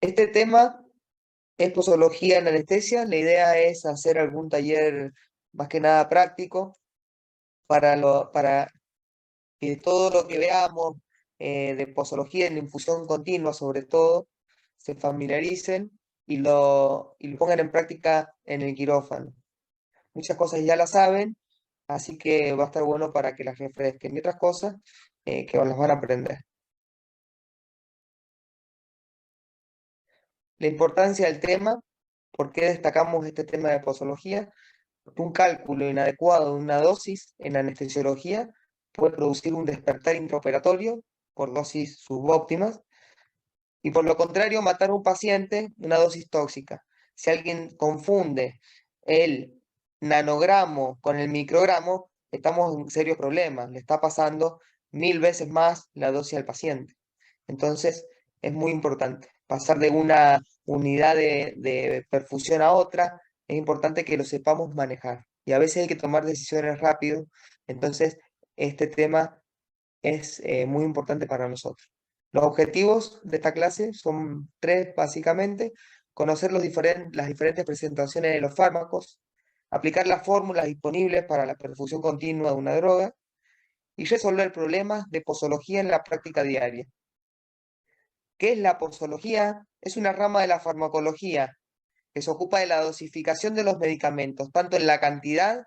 Este tema es posología en anestesia. La idea es hacer algún taller más que nada práctico para que todo lo que veamos de posología en infusión continua, sobre todo, se familiaricen y lo pongan en práctica en el quirófano. Muchas cosas ya las saben, así que va a estar bueno para que las refresquen. Y otras cosas que las van a aprender. La importancia del tema, ¿por qué destacamos este tema de posología? Porque un cálculo inadecuado de una dosis en anestesiología puede producir un despertar intraoperatorio por dosis subóptimas y por lo contrario matar a un paciente una dosis tóxica. Si alguien confunde el nanogramo con el microgramo, estamos en serios problemas. Le está pasando 1000 veces más la dosis al paciente. Entonces, es muy importante. Pasar de una unidad de perfusión a otra, es importante que lo sepamos manejar. Y a veces hay que tomar decisiones rápido. Entonces, este tema es muy importante para nosotros. Los objetivos de esta clase son tres, básicamente: conocer las diferentes presentaciones de los fármacos, aplicar las fórmulas disponibles para la perfusión continua de una droga y resolver problemas de posología en la práctica diaria. ¿Qué es la posología? Es una rama de la farmacología que se ocupa de la dosificación de los medicamentos, tanto en la cantidad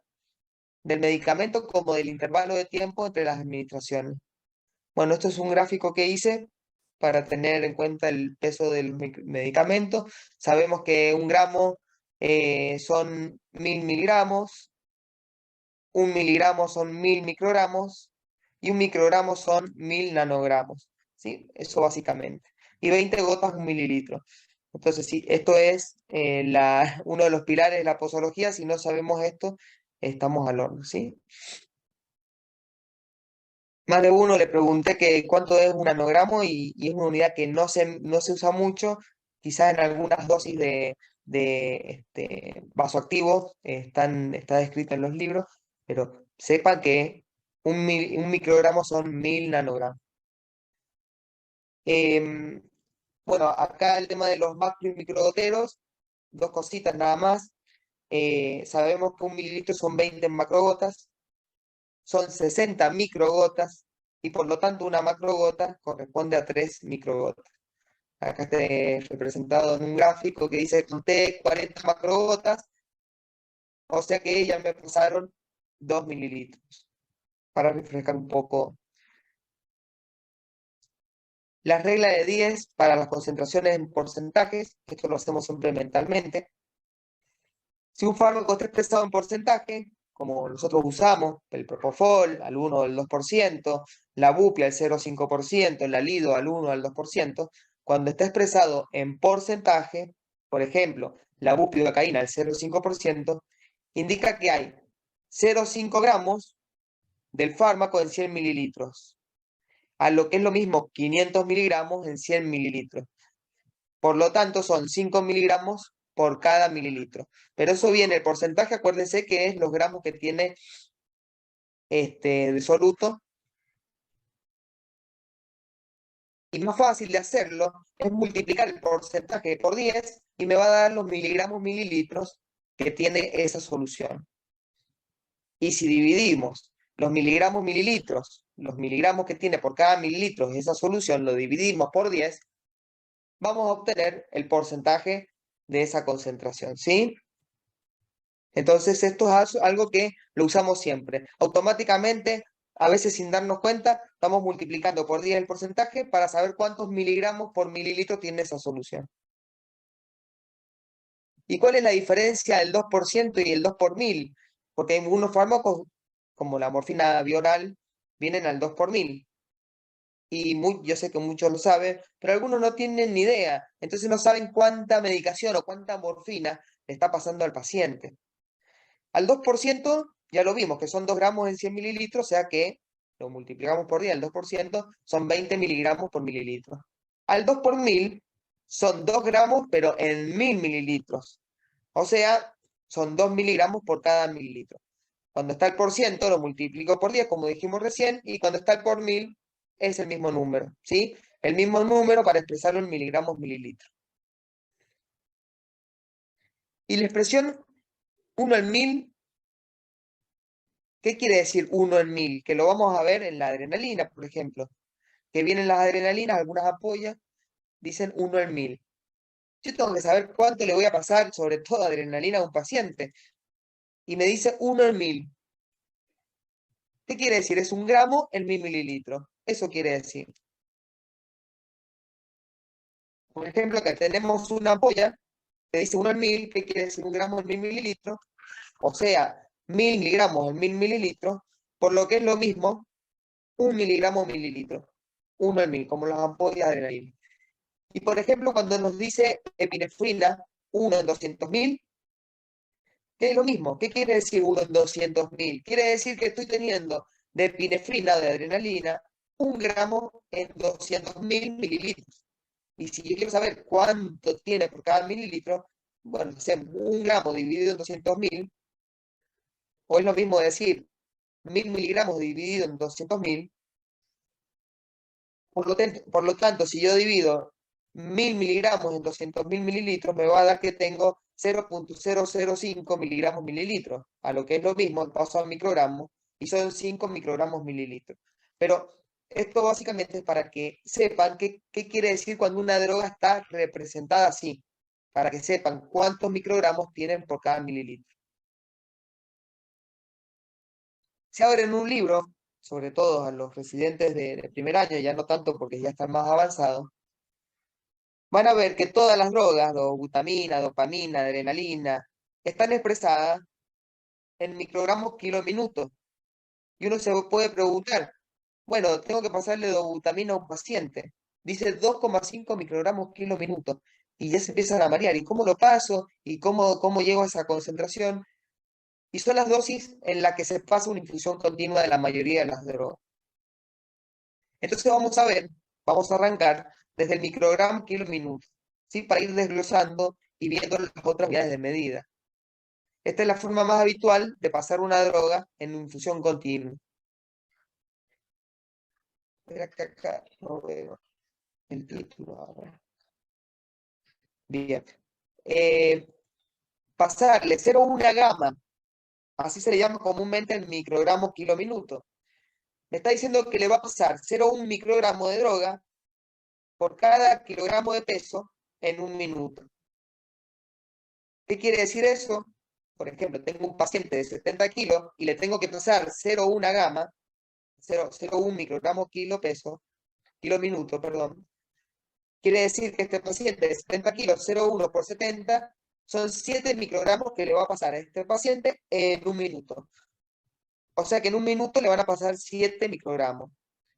del medicamento como del intervalo de tiempo entre las administraciones. Bueno, esto es un gráfico que hice para tener en cuenta el peso del medicamento. Sabemos que un gramo son 1000 miligramos, un miligramo son 1000 microgramos y un microgramo son 1000 nanogramos. ¿Sí? Eso básicamente. Y 20 gotas, un mililitro. Entonces, sí, esto es uno de los pilares de la posología. Si no sabemos esto, estamos al horno, ¿sí? Más de uno le pregunté que cuánto es un nanogramo y es una unidad que no se usa mucho, quizás en algunas dosis de vasoactivos está descrito en los libros, pero sepan que un microgramo son 1000 nanogramos. Em, bueno, acá el tema de los macro y microgoteros, dos cositas nada más. Sabemos que un mililitro son 20 macrogotas, son 60 microgotas y por lo tanto una macrogota corresponde a 3 microgotas. Acá está representado en un gráfico que dice conté 40 macrogotas, o sea que ya me pasaron 2 mililitros, para refrescar un poco. La regla de 10 para las concentraciones en porcentajes, esto lo hacemos siempre mentalmente. Si un fármaco está expresado en porcentaje, como nosotros usamos, el Propofol al 1 o al 2%, la Bupia al 0,5%, la Lido al 1 o al 2%, cuando está expresado en porcentaje, por ejemplo, la bupivacaína al 0,5%, indica que hay 0,5 gramos del fármaco en 100 mililitros, a lo que es lo mismo 500 miligramos en 100 mililitros. Por lo tanto, son 5 miligramos por cada mililitro. Pero eso viene, el porcentaje, acuérdense que es los gramos que tiene de soluto. Y más fácil de hacerlo es multiplicar el porcentaje por 10 y me va a dar los miligramos mililitros que tiene esa solución. Y si dividimos los miligramos mililitros, los miligramos que tiene por cada mililitro esa solución, lo dividimos por 10, vamos a obtener el porcentaje de esa concentración, ¿sí? Entonces, esto es algo que lo usamos siempre. Automáticamente, a veces sin darnos cuenta, estamos multiplicando por 10 el porcentaje para saber cuántos miligramos por mililitro tiene esa solución. ¿Y cuál es la diferencia del 2% y el 2 por 1000? Porque hay algunos fármacos, como la morfina bioral, vienen al 2 por 1000. Y yo sé que muchos lo saben, pero algunos no tienen ni idea. Entonces no saben cuánta medicación o cuánta morfina le está pasando al paciente. Al 2% ya lo vimos, que son 2 gramos en 100 mililitros, o sea que lo multiplicamos por 10, el 2% son 20 miligramos por mililitro. Al 2 por 1000 son 2 gramos, pero en 1000 mililitros. O sea, son 2 miligramos por cada mililitro. Cuando está el por ciento, lo multiplico por 10, como dijimos recién, y cuando está el por 1000, es el mismo número, ¿sí? El mismo número para expresarlo en miligramos mililitros. Y la expresión 1 en 1000, ¿qué quiere decir 1 en 1000? Que lo vamos a ver en la adrenalina, por ejemplo. Que vienen las adrenalinas, algunas ampollas, dicen 1 en 1000. Yo tengo que saber cuánto le voy a pasar, sobre todo adrenalina, a un paciente. Y me dice 1 en 1000. ¿Qué quiere decir? Es 1 gramo en 1000 mililitros. Eso quiere decir. Por ejemplo, que tenemos una ampolla que dice 1 en 1000, ¿qué quiere decir 1 gramo en 1000 mililitros? O sea, 1000 miligramos en 1000 mililitros, por lo que es lo mismo 1 miligramo mililitro. 1 en 1000, como las ampollas de adrenalina. Y por ejemplo, cuando nos dice epinefrina 1 en 200.000, ¿qué es lo mismo? ¿Qué quiere decir 1 en 200.000? Quiere decir que estoy teniendo de epinefrina, de adrenalina, 1 gramo en 200.000 mililitros. Y si yo quiero saber cuánto tiene por cada mililitro, bueno, hacemos 1 gramo dividido en 200.000, o es lo mismo decir 1000 miligramos dividido en 200.000. Por lo tanto, si yo divido 1000 miligramos en 200.000 mililitros, me va a dar que tengo 0,005 miligramos mililitros, a lo que es lo mismo, paso a microgramos, y son 5 microgramos mililitros. Pero esto básicamente es para que sepan qué quiere decir cuando una droga está representada así, para que sepan cuántos microgramos tienen por cada mililitro. Si abren un libro, sobre todo a los residentes de primer año, ya no tanto porque ya están más avanzados, van a ver que todas las drogas, dobutamina, dopamina, adrenalina, están expresadas en microgramos kilo minuto. Y uno se puede preguntar, bueno, tengo que pasarle dobutamina a un paciente. Dice 2,5 microgramos kilo minuto. Y ya se empiezan a marear. ¿Y cómo lo paso? ¿Y cómo llego a esa concentración? Y son las dosis en las que se pasa una infusión continua de la mayoría de las drogas. Entonces vamos a arrancar desde el microgramo kilo minuto, ¿sí? Para ir desglosando y viendo las otras unidades de medida. Esta es la forma más habitual de pasar una droga en infusión continua. Espera que acá no veo el título ahora. Bien. Eh, Pasarle 0,1 gama, así se le llama comúnmente el microgramo kilo minuto. Me está diciendo que le va a pasar 0,1 microgramo de droga por cada kilogramo de peso en 1 minuto. ¿Qué quiere decir eso? Por ejemplo, tengo un paciente de 70 kilos y le tengo que pasar 0,1 gama, 0,1 microgramo kilo minuto, perdón. Quiere decir que este paciente de 70 kilos, 0,1 por 70, son 7 microgramos que le va a pasar a este paciente en 1 minuto. O sea que en 1 minuto le van a pasar 7 microgramos.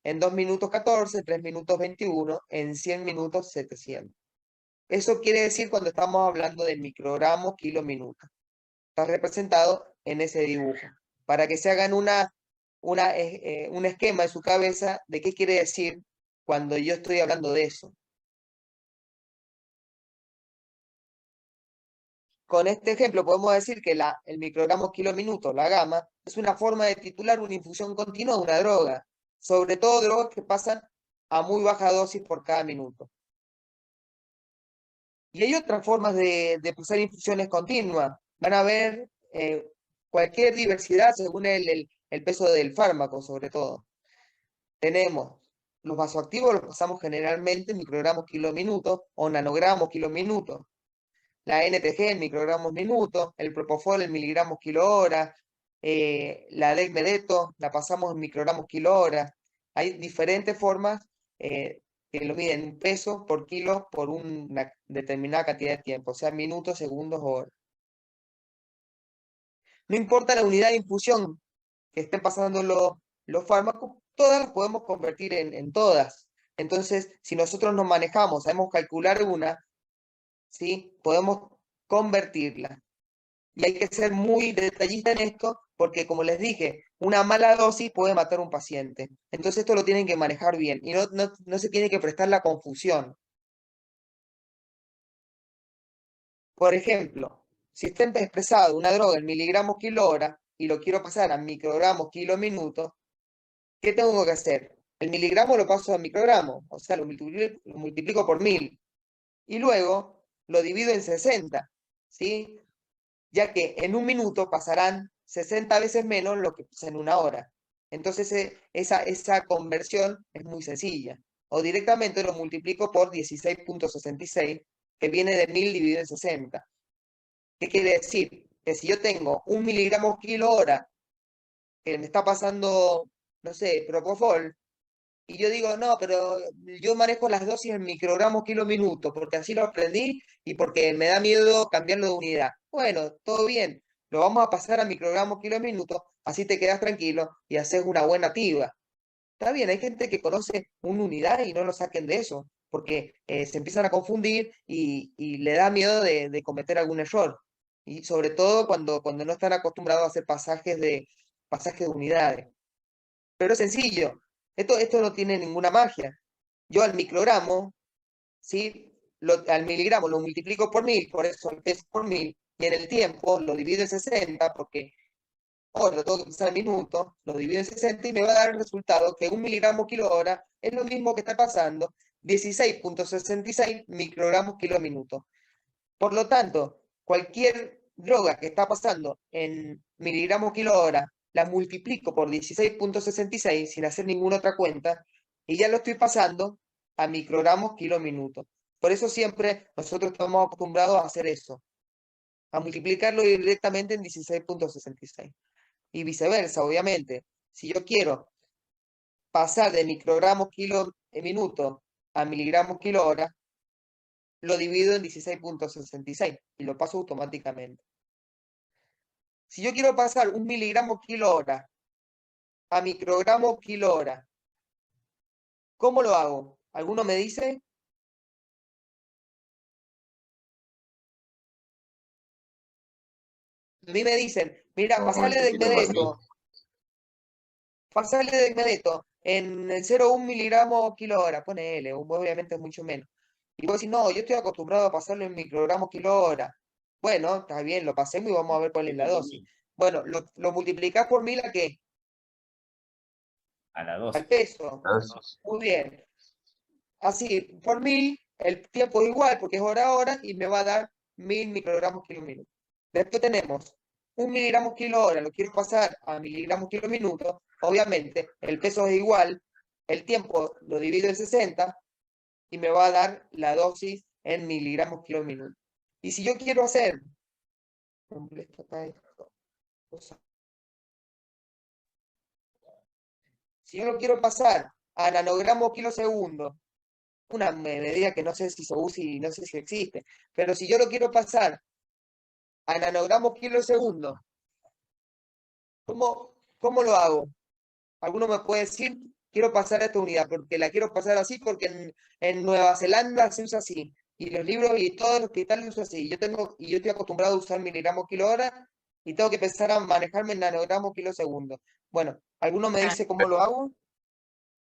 En 2 minutos 14, 3 minutos 21, en 100 minutos 700. Eso quiere decir cuando estamos hablando de microgramos kilo minuto. Está representado en ese dibujo, para que se hagan un esquema en su cabeza de qué quiere decir cuando yo estoy hablando de eso. Con este ejemplo podemos decir que el microgramo kilo minuto, la gama, es una forma de titular una infusión continua de una droga, sobre todo drogas que pasan a muy baja dosis por cada minuto. Y hay otras formas de pasar infusiones continuas. Van a haber cualquier diversidad según el peso del fármaco, sobre todo. Tenemos los vasoactivos, los pasamos generalmente en microgramos kilo minuto o nanogramos kilo minuto. La NTG en microgramos minuto, el propofol en miligramos kilo hora, la dexmedeto la pasamos en microgramos kilo hora. Hay diferentes formas que lo miden en peso por kilo por una determinada cantidad de tiempo, o sea, minutos, segundos o horas. No importa la unidad de infusión que estén pasando los fármacos, todas las podemos convertir en todas. Entonces, si nosotros nos manejamos, sabemos calcular una, ¿sí? Podemos convertirla. Y hay que ser muy detallista en esto, porque como les dije, una mala dosis puede matar a un paciente. Entonces esto lo tienen que manejar bien y no se tiene que prestar la confusión. Por ejemplo, si está expresado una droga en miligramos kilo hora y lo quiero pasar a microgramos kilo minuto, ¿qué tengo que hacer? El miligramo lo paso a microgramo, o sea, lo multiplico por 1000. Y luego lo divido en 60, ¿sí? ya que en un minuto pasarán 60 veces menos lo que pasa en una hora. Entonces, esa conversión es muy sencilla. O directamente lo multiplico por 16.66, que viene de 1000 dividido en 60. ¿Qué quiere decir? Que si yo tengo 1 miligramo kilo hora que me está pasando, no sé, propofol, y yo digo, no, pero yo manejo las dosis en microgramos kilo minuto, porque así lo aprendí y porque me da miedo cambiarlo de unidad. Bueno, todo bien, lo vamos a pasar a microgramos kilo minuto, así te quedas tranquilo y haces una buena activa. Está bien, hay gente que conoce una unidad y no lo saquen de eso, porque se empiezan a confundir y le da miedo de cometer algún error. Y sobre todo cuando no están acostumbrados a hacer pasajes de unidades. Pero es sencillo, esto no tiene ninguna magia. Yo al microgramo, ¿sí? Al miligramo lo multiplico por 1000, por eso el peso por 1000, y en el tiempo lo divido en 60, porque ahora lo tengo que pasar en minutos, lo divido en 60 y me va a dar el resultado que 1 miligramo kilo hora es lo mismo que está pasando 16.66 microgramos kilo minuto. Por lo tanto, cualquier droga que está pasando en miligramos kilo hora, la multiplico por 16.66 sin hacer ninguna otra cuenta y ya lo estoy pasando a microgramos kilo minuto. Por eso siempre nosotros estamos acostumbrados a hacer eso, a multiplicarlo directamente en 16.66. Y viceversa, obviamente. Si yo quiero pasar de microgramos kilo minuto a miligramos kilo hora, lo divido en 16.66 y lo paso automáticamente. Si yo quiero pasar 1 miligramo kilo hora a microgramo kilo hora, ¿cómo lo hago? ¿Alguno me dice? A mí me dicen, mira, pasarle de Megneto en el 0,1 miligramo kilo hora, pone L, obviamente es mucho menos. Y vos decís, no, yo estoy acostumbrado a pasarlo en microgramos kilo hora. Bueno, está bien, lo pasemos y vamos a ver cuál es la dosis. Bueno, lo multiplicás por 1000 ¿a qué? A la Al dosis. peso. Muy bien. Así, por 1000, el tiempo es igual porque es hora a hora y me va a dar 1000 microgramos kilo minuto. Después tenemos 1 miligramo kilo hora, lo quiero pasar a miligramos kilo minuto. Obviamente, el peso es igual, el tiempo lo divido en 60 y me va a dar la dosis en miligramos kilo minuto. Y si yo quiero hacer, si yo lo quiero pasar a nanogramos kilo segundo, una medida que no sé si se usa y no sé si existe, pero si yo lo quiero pasar a nanogramos kilo segundo, ¿cómo lo hago? ¿Alguno me puede decir? Quiero pasar a esta unidad, porque la quiero pasar así, porque en Nueva Zelanda se usa así, y los libros y todo el hospital lo usa así. Yo estoy acostumbrado a usar miligramos kilo hora, y tengo que empezar a manejarme en nanogramos kilo segundo. Bueno, ¿alguno me dice cómo lo hago?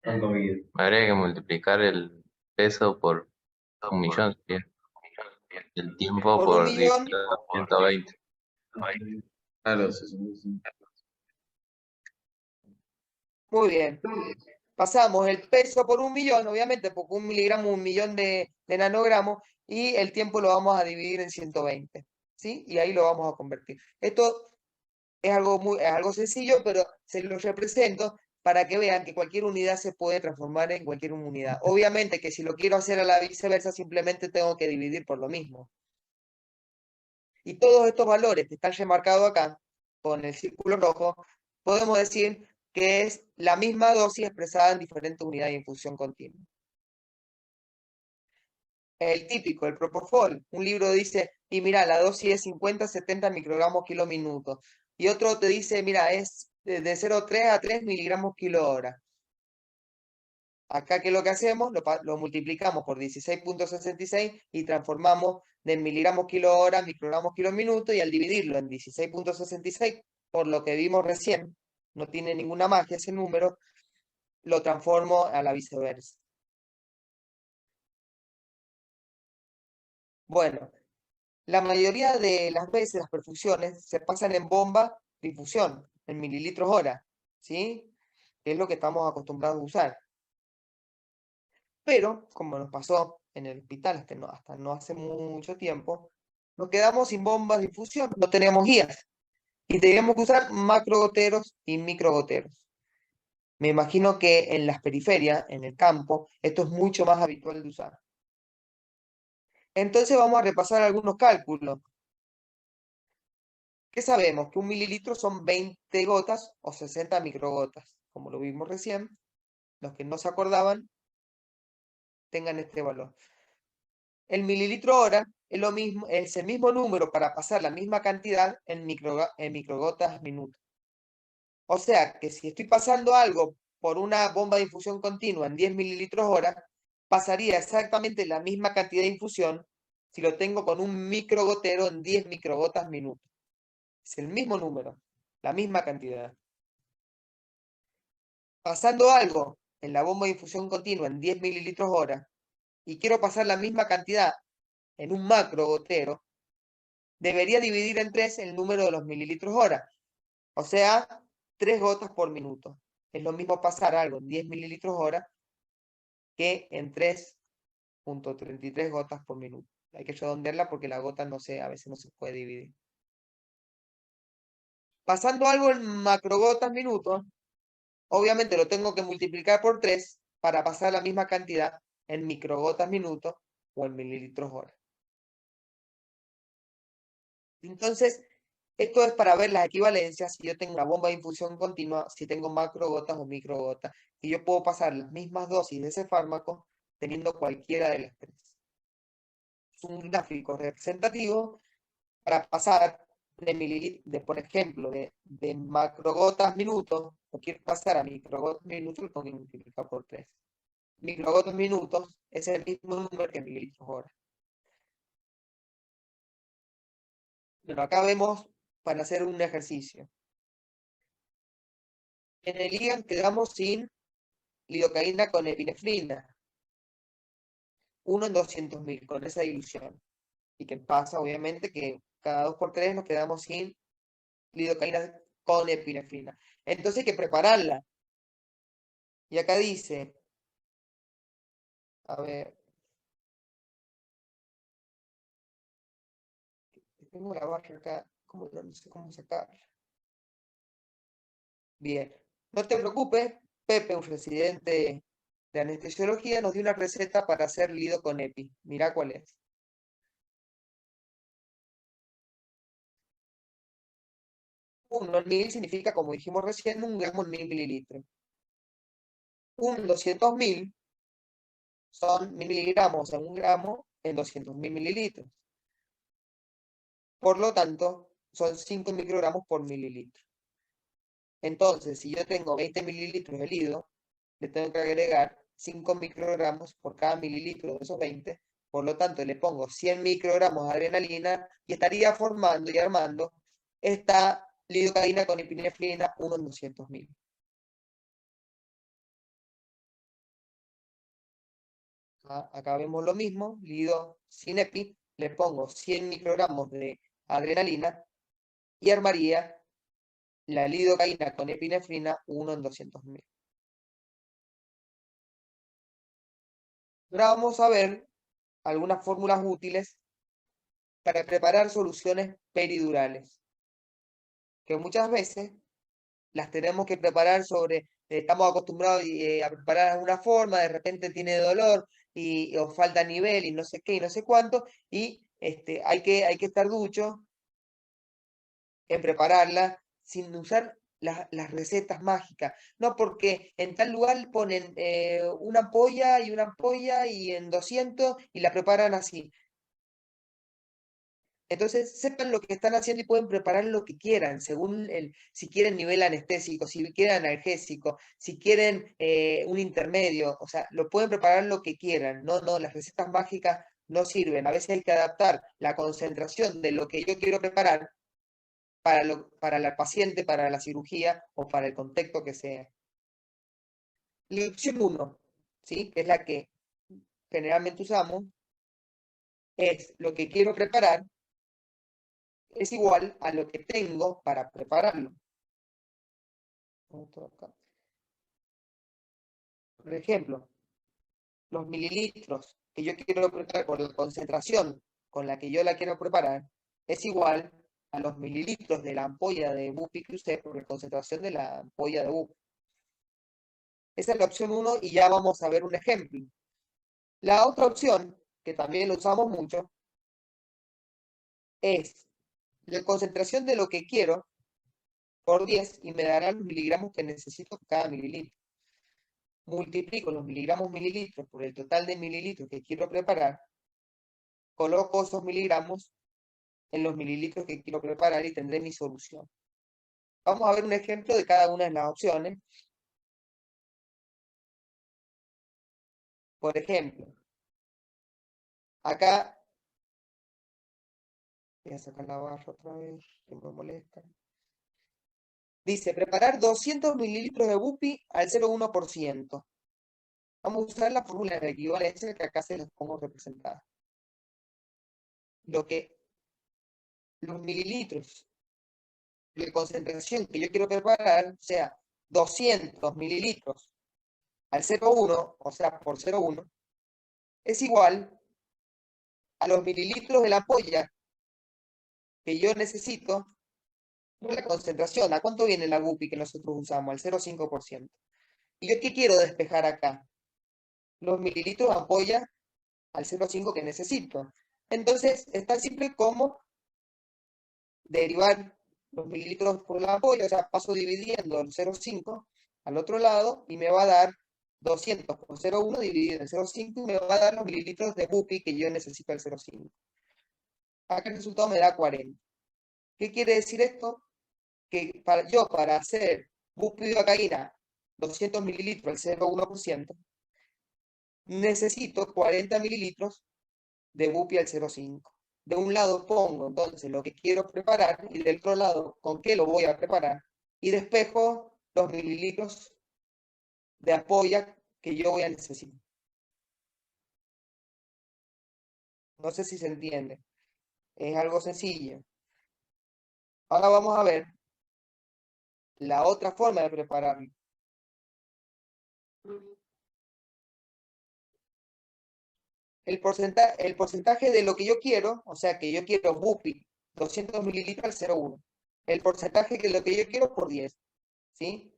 Habría que multiplicar el peso por 1.000.000, sería. El tiempo Por un por millón, 120. Claro, 65. muy bien. Pasamos el peso por un millón, obviamente, porque un miligramo, un millón de nanogramos, y el tiempo lo vamos a dividir en 120, ¿sí? Y ahí lo vamos a convertir. Esto es algo sencillo, pero se lo represento para que vean que cualquier unidad se puede transformar en cualquier unidad. Obviamente que si lo quiero hacer a la viceversa, simplemente tengo que dividir por lo mismo. Y todos estos valores que están remarcados acá, con el círculo rojo, podemos decir que es la misma dosis expresada en diferentes unidades de infusión continua. El típico, el Propofol. Un libro dice, y mira, la dosis es 50-70 microgramos kilo minuto. Y otro te dice, mira, es de 0,3 a 3 miligramos kilo hora. Acá, ¿qué es lo que hacemos? Lo multiplicamos por 16.66 y transformamos de miligramos kilo hora a microgramos kilo minuto, y al dividirlo en 16.66, por lo que vimos recién, no tiene ninguna magia ese número, lo transformo a la viceversa. Bueno, la mayoría de las veces las perfusiones se pasan en bomba de infusión, en mililitros hora, ¿sí? Que es lo que estamos acostumbrados a usar. Pero, como nos pasó en el hospital hasta no hace mucho tiempo, nos quedamos sin bombas de infusión, no tenemos guías. Y teníamos que usar macrogoteros y microgoteros. Me imagino que en las periferias, en el campo, esto es mucho más habitual de usar. Entonces vamos a repasar algunos cálculos. ¿Qué sabemos? Que un mililitro son 20 gotas o 60 microgotas, como lo vimos recién. Los que no se acordaban, tengan este valor. El mililitro hora es lo mismo, es el mismo número para pasar la misma cantidad en microgotas minuto. O sea que si estoy pasando algo por una bomba de infusión continua en 10 mililitros hora, pasaría exactamente la misma cantidad de infusión si lo tengo con un microgotero en 10 microgotas minuto. Es el mismo número, la misma cantidad. Pasando algo en la bomba de infusión continua en 10 mililitros hora y quiero pasar la misma cantidad en un macrogotero, debería dividir en 3 el número de los mililitros hora. O sea, 3 gotas por minuto. Es lo mismo pasar algo en 10 mililitros hora que en 3.33 gotas por minuto. Hay que redondearla porque la gota no se, a veces no se puede dividir. Pasando algo en macrogotas minutos, obviamente lo tengo que multiplicar por 3 para pasar la misma cantidad en microgotas minutos o en mililitros hora. Entonces, esto es para ver las equivalencias si yo tengo una bomba de infusión continua, si tengo macrogotas o microgotas, y yo puedo pasar las mismas dosis de ese fármaco teniendo cualquiera de las tres. Es un gráfico representativo para pasar por ejemplo, de macrogotas minutos, o quiero pasar a microgotas minutos, lo tengo que multiplicar por 3. Microgotas minutos es el mismo número que mililitros hora. Bueno, acá vemos para hacer un ejercicio. En el IGAN quedamos sin lidocaína con epinefrina. 1 en 200.000, con esa dilución. ¿Y qué pasa? Obviamente que cada 2 por 3 nos quedamos sin lidocaína con epinefrina. Entonces hay que prepararla. Y acá dice, a ver, tengo la barra acá, no sé cómo sacarla. Bien, no te preocupes, Pepe, un residente de anestesiología, nos dio una receta para hacer lido con epi. Mirá cuál es. 1 en 1000 significa, como dijimos recién, 1 gramo en 1000 mililitros. 1 en 200.000 son 1000 miligramos en 1 gramo en 200.000 mililitros. Por lo tanto, son 5 microgramos por mililitro. Entonces, si yo tengo 20 mililitros de lido, le tengo que agregar 5 microgramos por cada mililitro de esos 20. Por lo tanto, le pongo 100 microgramos de adrenalina y estaría formando y armando esta lidocaína con epinefrina 1 en 200.000. Acá vemos lo mismo, lido sin epi, le pongo 100 microgramos de adrenalina y armaría la lidocaína con epinefrina 1 en 200.000. Ahora vamos a ver algunas fórmulas útiles para preparar soluciones peridurales, que muchas veces las tenemos que preparar estamos acostumbrados a preparar de una forma, de repente tiene dolor o falta nivel y no sé qué y no sé cuánto, y hay que estar ducho en prepararla sin usar las recetas mágicas. No, porque en tal lugar ponen una ampolla y en 200 y la preparan así. Entonces, sepan lo que están haciendo y pueden preparar lo que quieran, según si quieren nivel anestésico, si quieren analgésico, si quieren un intermedio, o sea, lo pueden preparar lo que quieran. No, las recetas mágicas no sirven. A veces hay que adaptar la concentración de lo que yo quiero preparar para la paciente, para la cirugía o para el contexto que sea. La opción 1, ¿sí? Que es la que generalmente usamos, es lo que quiero preparar es igual a lo que tengo para prepararlo. Por ejemplo, los mililitros que yo quiero preparar por la concentración con la que yo la quiero preparar, es igual a los mililitros de la ampolla de Bupi que usé por la concentración de la ampolla de Bupi. Esa es la opción 1 y ya vamos a ver un ejemplo. La otra opción, que también lo usamos mucho, es la concentración de lo que quiero por 10 y me dará los miligramos que necesito por cada mililitro. Multiplico los mililitros por el total de mililitros que quiero preparar, coloco esos miligramos en los mililitros que quiero preparar y tendré mi solución. Vamos a ver un ejemplo de cada una de las opciones. Por ejemplo, acá voy a sacar la barra otra vez, que me molesta. Dice, preparar 200 mililitros de Bupi al 0,1%. Vamos a usar la fórmula de equivalencia que acá se las pongo representadas. Los mililitros de concentración que yo quiero preparar, o sea, 200 mililitros al 0,1, o sea, por 0,1, es igual a los mililitros de la ampolla que yo necesito por la concentración. ¿A cuánto viene la Bupi que nosotros usamos? Al 0,5%. ¿Y yo qué quiero despejar acá? Los mililitros de ampolla al 0,5 que necesito. Entonces, es tan simple como derivar los mililitros por la ampolla, o sea, paso dividiendo el 0,5 al otro lado y me va a dar 200 por 0,1 dividido en 0,5 y me va a dar los mililitros de Bupi que yo necesito al 0,5. Acá el resultado me da 40. ¿Qué quiere decir esto? Que para hacer bupivacaína 200 mililitros al 0,1%, necesito 40 mililitros de Bupi al 0,5. De un lado pongo entonces lo que quiero preparar y del otro lado con qué lo voy a preparar y despejo los mililitros de ampolla que yo voy a necesitar. No sé si se entiende. Es algo sencillo. Ahora vamos a ver la otra forma de prepararlo. El porcentaje de lo que yo quiero, o sea que yo quiero Bupi 200 mililitros al 0,1. El porcentaje de lo que yo quiero por 10. ¿Sí?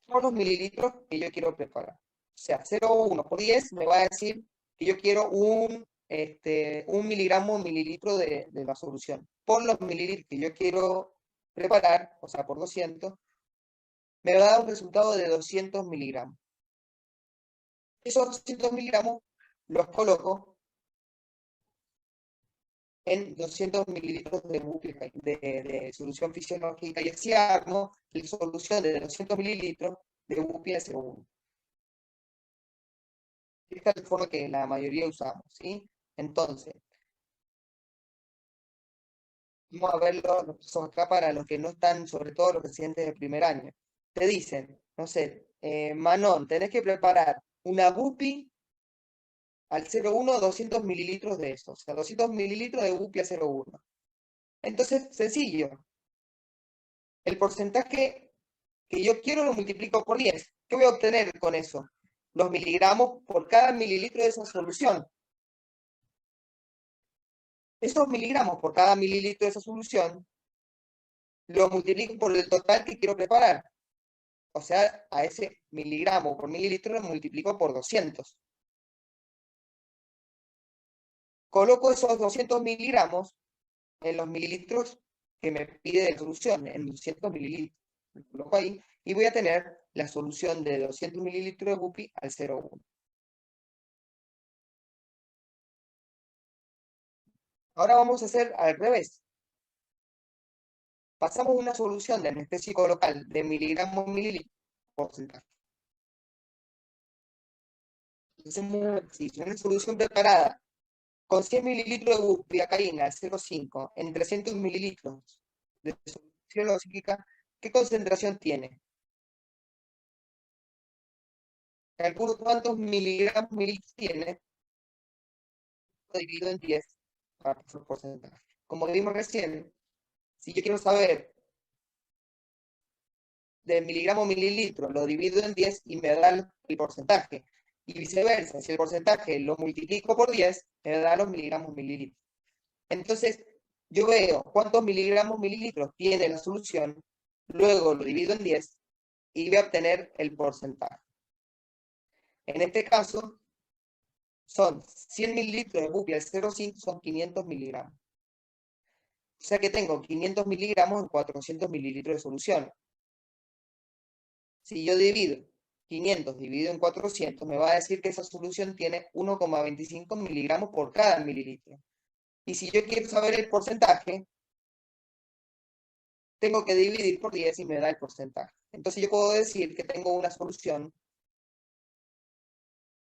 Por los mililitros que yo quiero preparar. O sea, 0,1 por 10 me va a decir que yo quiero un miligramo mililitro de la solución. Por los mililitros que yo quiero preparar, o sea, por 200, me va a dar un resultado de 200 miligramos. Esos 200 miligramos los coloco en 200 mililitros de solución fisiológica y así armo la solución de 200 mililitros de Bupi al 0,1. Esta es la forma que la mayoría usamos, ¿sí? Entonces, vamos a verlo acá para los que no están, sobre todo los residentes del primer año. Te dicen, no sé, Manon, tenés que preparar una Bupi al 0,1, 200 mililitros de eso. O sea, 200 mililitros de Bupi a 0,1. Entonces, sencillo. El porcentaje que yo quiero lo multiplico por 10. ¿Qué voy a obtener con eso? Los miligramos por cada mililitro de esa solución. Esos miligramos por cada mililitro de esa solución lo multiplico por el total que quiero preparar. O sea, a ese miligramo por mililitro lo multiplico por 200. Coloco esos 200 miligramos en los mililitros que me pide de solución, en 200 mililitros. Lo coloco ahí y voy a tener la solución de 200 mililitros de Bupi al 0,1. Ahora vamos a hacer al revés. Pasamos una solución de anestésico local de miligramos mililitros porcentaje. Hacemos una solución preparada con 100 mililitros de bupivacaína al 0,5 en 300 mililitros de solución fisiológica. ¿Qué concentración tiene? Calculo cuántos miligramos mililitros tiene, dividido en 10 para pasar el porcentaje. Como vimos recién, si yo quiero saber del miligramo mililitro, lo divido en 10 y me da el porcentaje. Y viceversa, si el porcentaje lo multiplico por 10, me da los miligramos mililitros. Entonces, yo veo cuántos miligramos mililitros tiene la solución, luego lo divido en 10 y voy a obtener el porcentaje. En este caso, son 100 mililitros de bupi al 0,5 son 500 miligramos. O sea que tengo 500 miligramos en 400 mililitros de solución. Si yo divido 500 dividido en 400, me va a decir que esa solución tiene 1,25 miligramos por cada mililitro. Y si yo quiero saber el porcentaje, tengo que dividir por 10 y me da el porcentaje. Entonces yo puedo decir que tengo una solución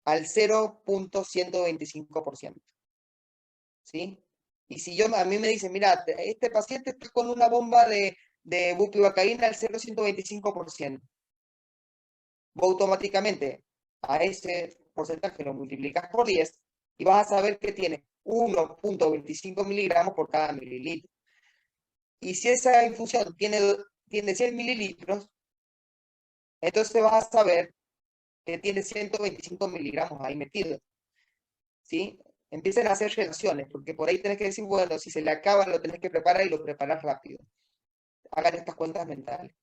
al 0,125%. ¿Sí? Y si a mí me dicen, mira, este paciente está con una bomba de bupivacaína al 0,125%. Vos automáticamente a ese porcentaje lo multiplicas por 10 y vas a saber que tiene 1,25 miligramos por cada mililitro. Y si esa infusión tiene 100 mililitros, entonces vas a saber que tiene 125 miligramos ahí metidos. ¿Sí? Empiecen a hacer relaciones, porque por ahí tenés que decir, bueno, si se le acaba lo tenés que preparar y lo preparás rápido. Hagan estas cuentas mentales.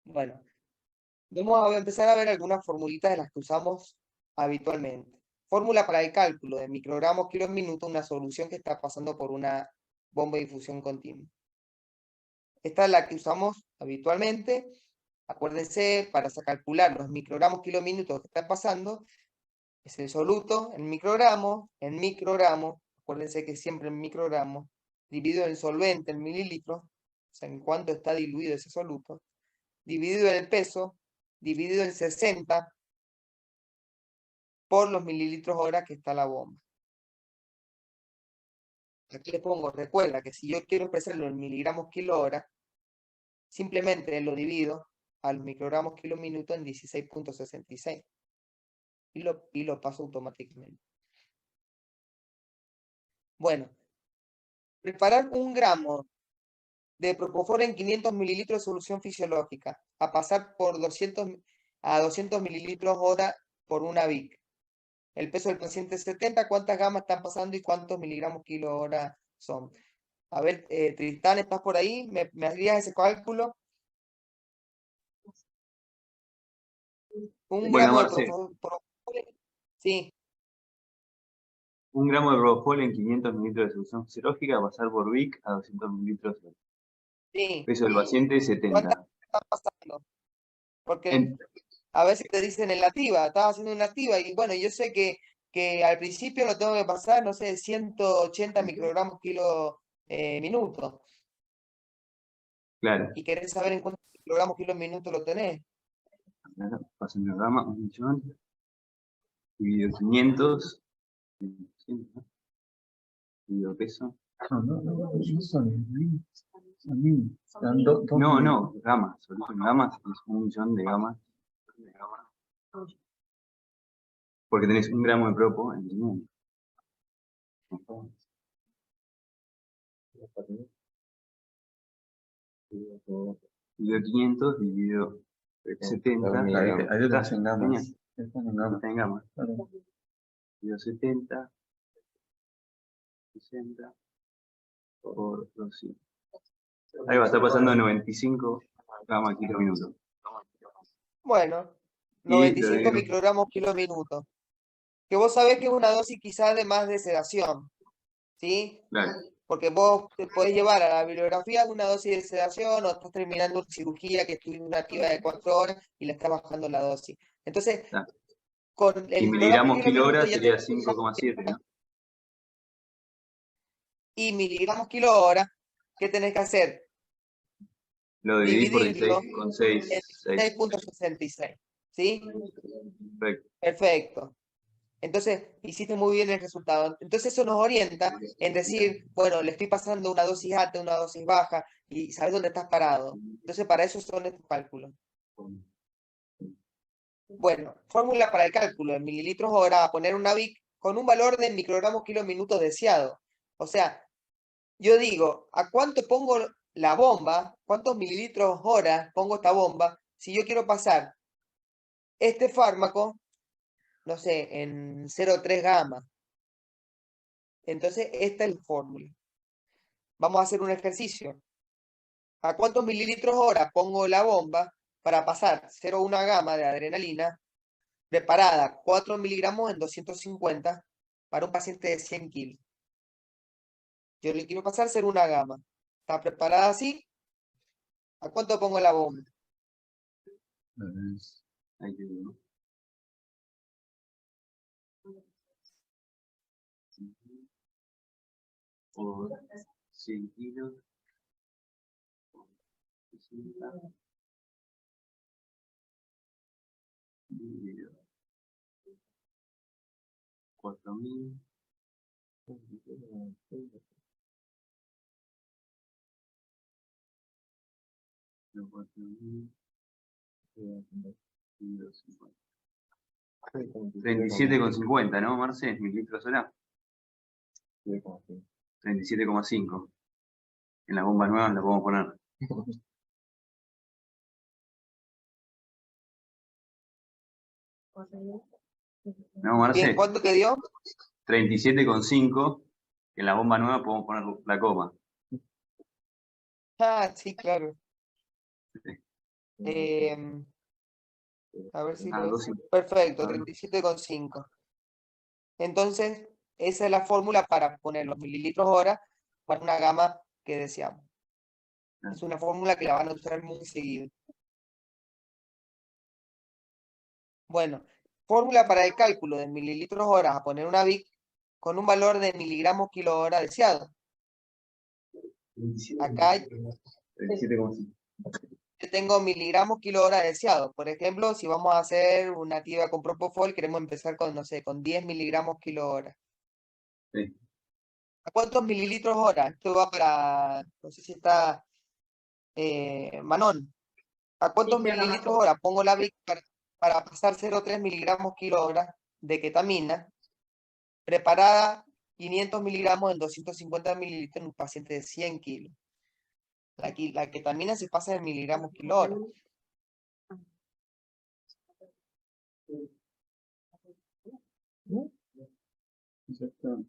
Bueno, vamos a empezar a ver algunas formulitas de las que usamos habitualmente. Fórmula para el cálculo de microgramos kilo minuto, una solución que está pasando por una bomba de infusión continua. Esta es la que usamos habitualmente. Acuérdense, para calcular los microgramos kilo minuto que está pasando, es el soluto en microgramos, acuérdense que siempre en microgramos, dividido el solvente en mililitros, o sea, en cuánto está diluido ese soluto, dividido el peso, dividido en 60 por los mililitros hora que está la bomba. Aquí les pongo, recuerda que si yo quiero expresarlo en miligramos kilo hora, simplemente lo divido a los microgramos kilo minuto en 16,66 y lo paso automáticamente. Bueno, preparar 1 gramo de propofol en 500 mililitros de solución fisiológica, a pasar por 200 mililitros hora por una Vic. El peso del paciente es 70, ¿cuántas gamas están pasando y cuántos miligramos kilo hora son? A ver, Tristán, ¿estás por ahí? ¿Me harías ese cálculo? Un Bueno, gramo de Marce, propofol. Sí, 1 gramo de propofol en 500 mililitros de solución fisiológica, a pasar por Vic a 200 mililitros. sí. Peso del paciente ¿Cuántas 70. están pasando? Porque a veces te dicen en nativa, estás haciendo una nativa y bueno, yo sé que al principio lo tengo que pasar, no sé, 180 microgramos kilo minuto. Claro. Y querés saber en cuántos microgramos kilo minuto lo tenés. Paso en grama, 1 millón. Dividido 500. Dividido peso. No, gamas. Solución gamas es 1 millón de gamas. Porque tenés 1 gramo de propo en 500. Dividido 500, dividido 70. Ahí lo tenés en gamas. Está en gamas. Dividido 70. 60 por 200. Ahí va, está pasando 95 gamas kilo minuto. Bueno, Y 95 microgramos kilo minuto. Que vos sabés que es una dosis quizás de más de sedación, ¿sí? Claro. Porque vos te podés llevar a la bibliografía una dosis de sedación o estás terminando una cirugía que estuviste una activa de 4 horas y le estás bajando la dosis. Entonces, Claro. con el Y miligramos kilo hora ya sería te- 5,7, ¿no? Y miligramos kilo hora, ¿qué tenés que hacer? Lo dividís por Dividirlo 16,6. en 6,66, ¿sí? Perfecto. Perfecto. Entonces, hiciste muy bien el resultado. Entonces, eso nos orienta en decir, bueno, le estoy pasando una dosis alta, una dosis baja, y sabes dónde estás parado. Entonces, para eso son estos cálculos. Bueno, fórmula para el cálculo en mililitros hora, a poner una Vic con un valor de microgramos kilo minuto deseado. O sea, yo digo, ¿a cuánto pongo la bomba, ¿cuántos mililitros hora pongo esta bomba? Si yo quiero pasar este fármaco, no sé, en 0,3 gamma. Entonces, esta es la fórmula. Vamos a hacer un ejercicio. ¿A cuántos mililitros hora pongo la bomba para pasar 0,1 gamma de adrenalina preparada 4 miligramos en 250 para un paciente de 100 kilos? Yo le quiero pasar 0,1 gamma. ¿Está preparada así? ¿A cuánto pongo la bomba? Ahí te digo. Por 100 kilos. 60. Dividido. 4.000. 37,50, ¿no, Marce? Mililitros hora. 37,5. En las bombas nuevas las podemos poner. ¿No, Marce? Bien, ¿cuánto te dio? 37,5. En la bomba nueva podemos poner la coma. Ah, sí, claro. Sí. A ver si Ah, lo... 12. Perfecto, A ver. 37,5. Entonces, esa es la fórmula para poner los mililitros hora para una gama que deseamos. Es una fórmula que la van a usar muy seguido. Bueno, fórmula para el cálculo de mililitros hora a poner una BIC con un valor de miligramos kilo hora deseado. Acá 37,5. yo tengo miligramos kilo hora deseado. Por ejemplo, si vamos a hacer una actividad con Propofol, queremos empezar con, no sé, con 10 miligramos kilo hora. Sí. ¿A cuántos mililitros hora? Esto va para, no sé si está Manon. ¿A cuántos mililitros hora pongo la BIC para pasar 0,3 miligramos kilo hora de ketamina preparada 500 miligramos en 250 mililitros en un paciente de 100 kilos? La ketamina se pasa en miligramos kilo hora. Exacto.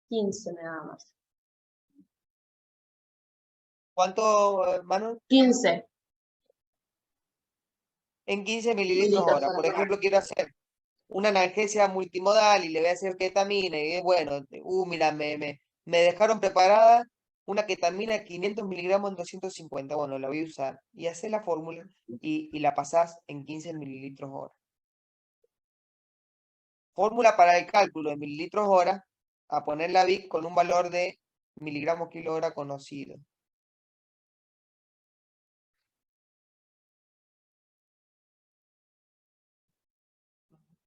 15 nada más. ¿Cuánto, Manuel? 15. En 15 mililitros hora. Por ejemplo, quiero hacer una analgesia multimodal y le voy a hacer ketamina. Y bueno, mira, me dejaron preparada una ketamina de 500 miligramos en 250. Bueno, la voy a usar. Y haces la fórmula y la pasás en 15 mililitros hora. Fórmula para el cálculo de mililitros hora, a poner la BIC con un valor de miligramos kilo hora conocido.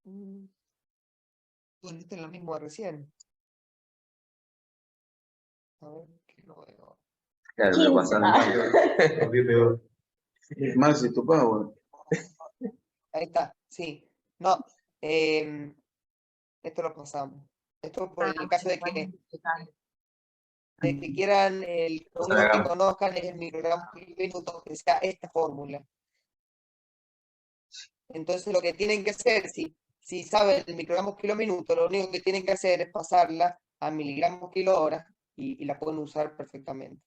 Bueno, esto es lo mismo de recién. A ver, que lo veo. Claro, pero 15. pasando. Más si tu power. Ahí está, sí. No, esto lo pasamos. Esto por el caso de que quieran, lo único que conozcan es el microgramo por minuto, que sea esta fórmula. Entonces lo que tienen que hacer, si saben el microgramo kilo minuto, lo único que tienen que hacer es pasarla a miligramos kilo hora y la pueden usar perfectamente.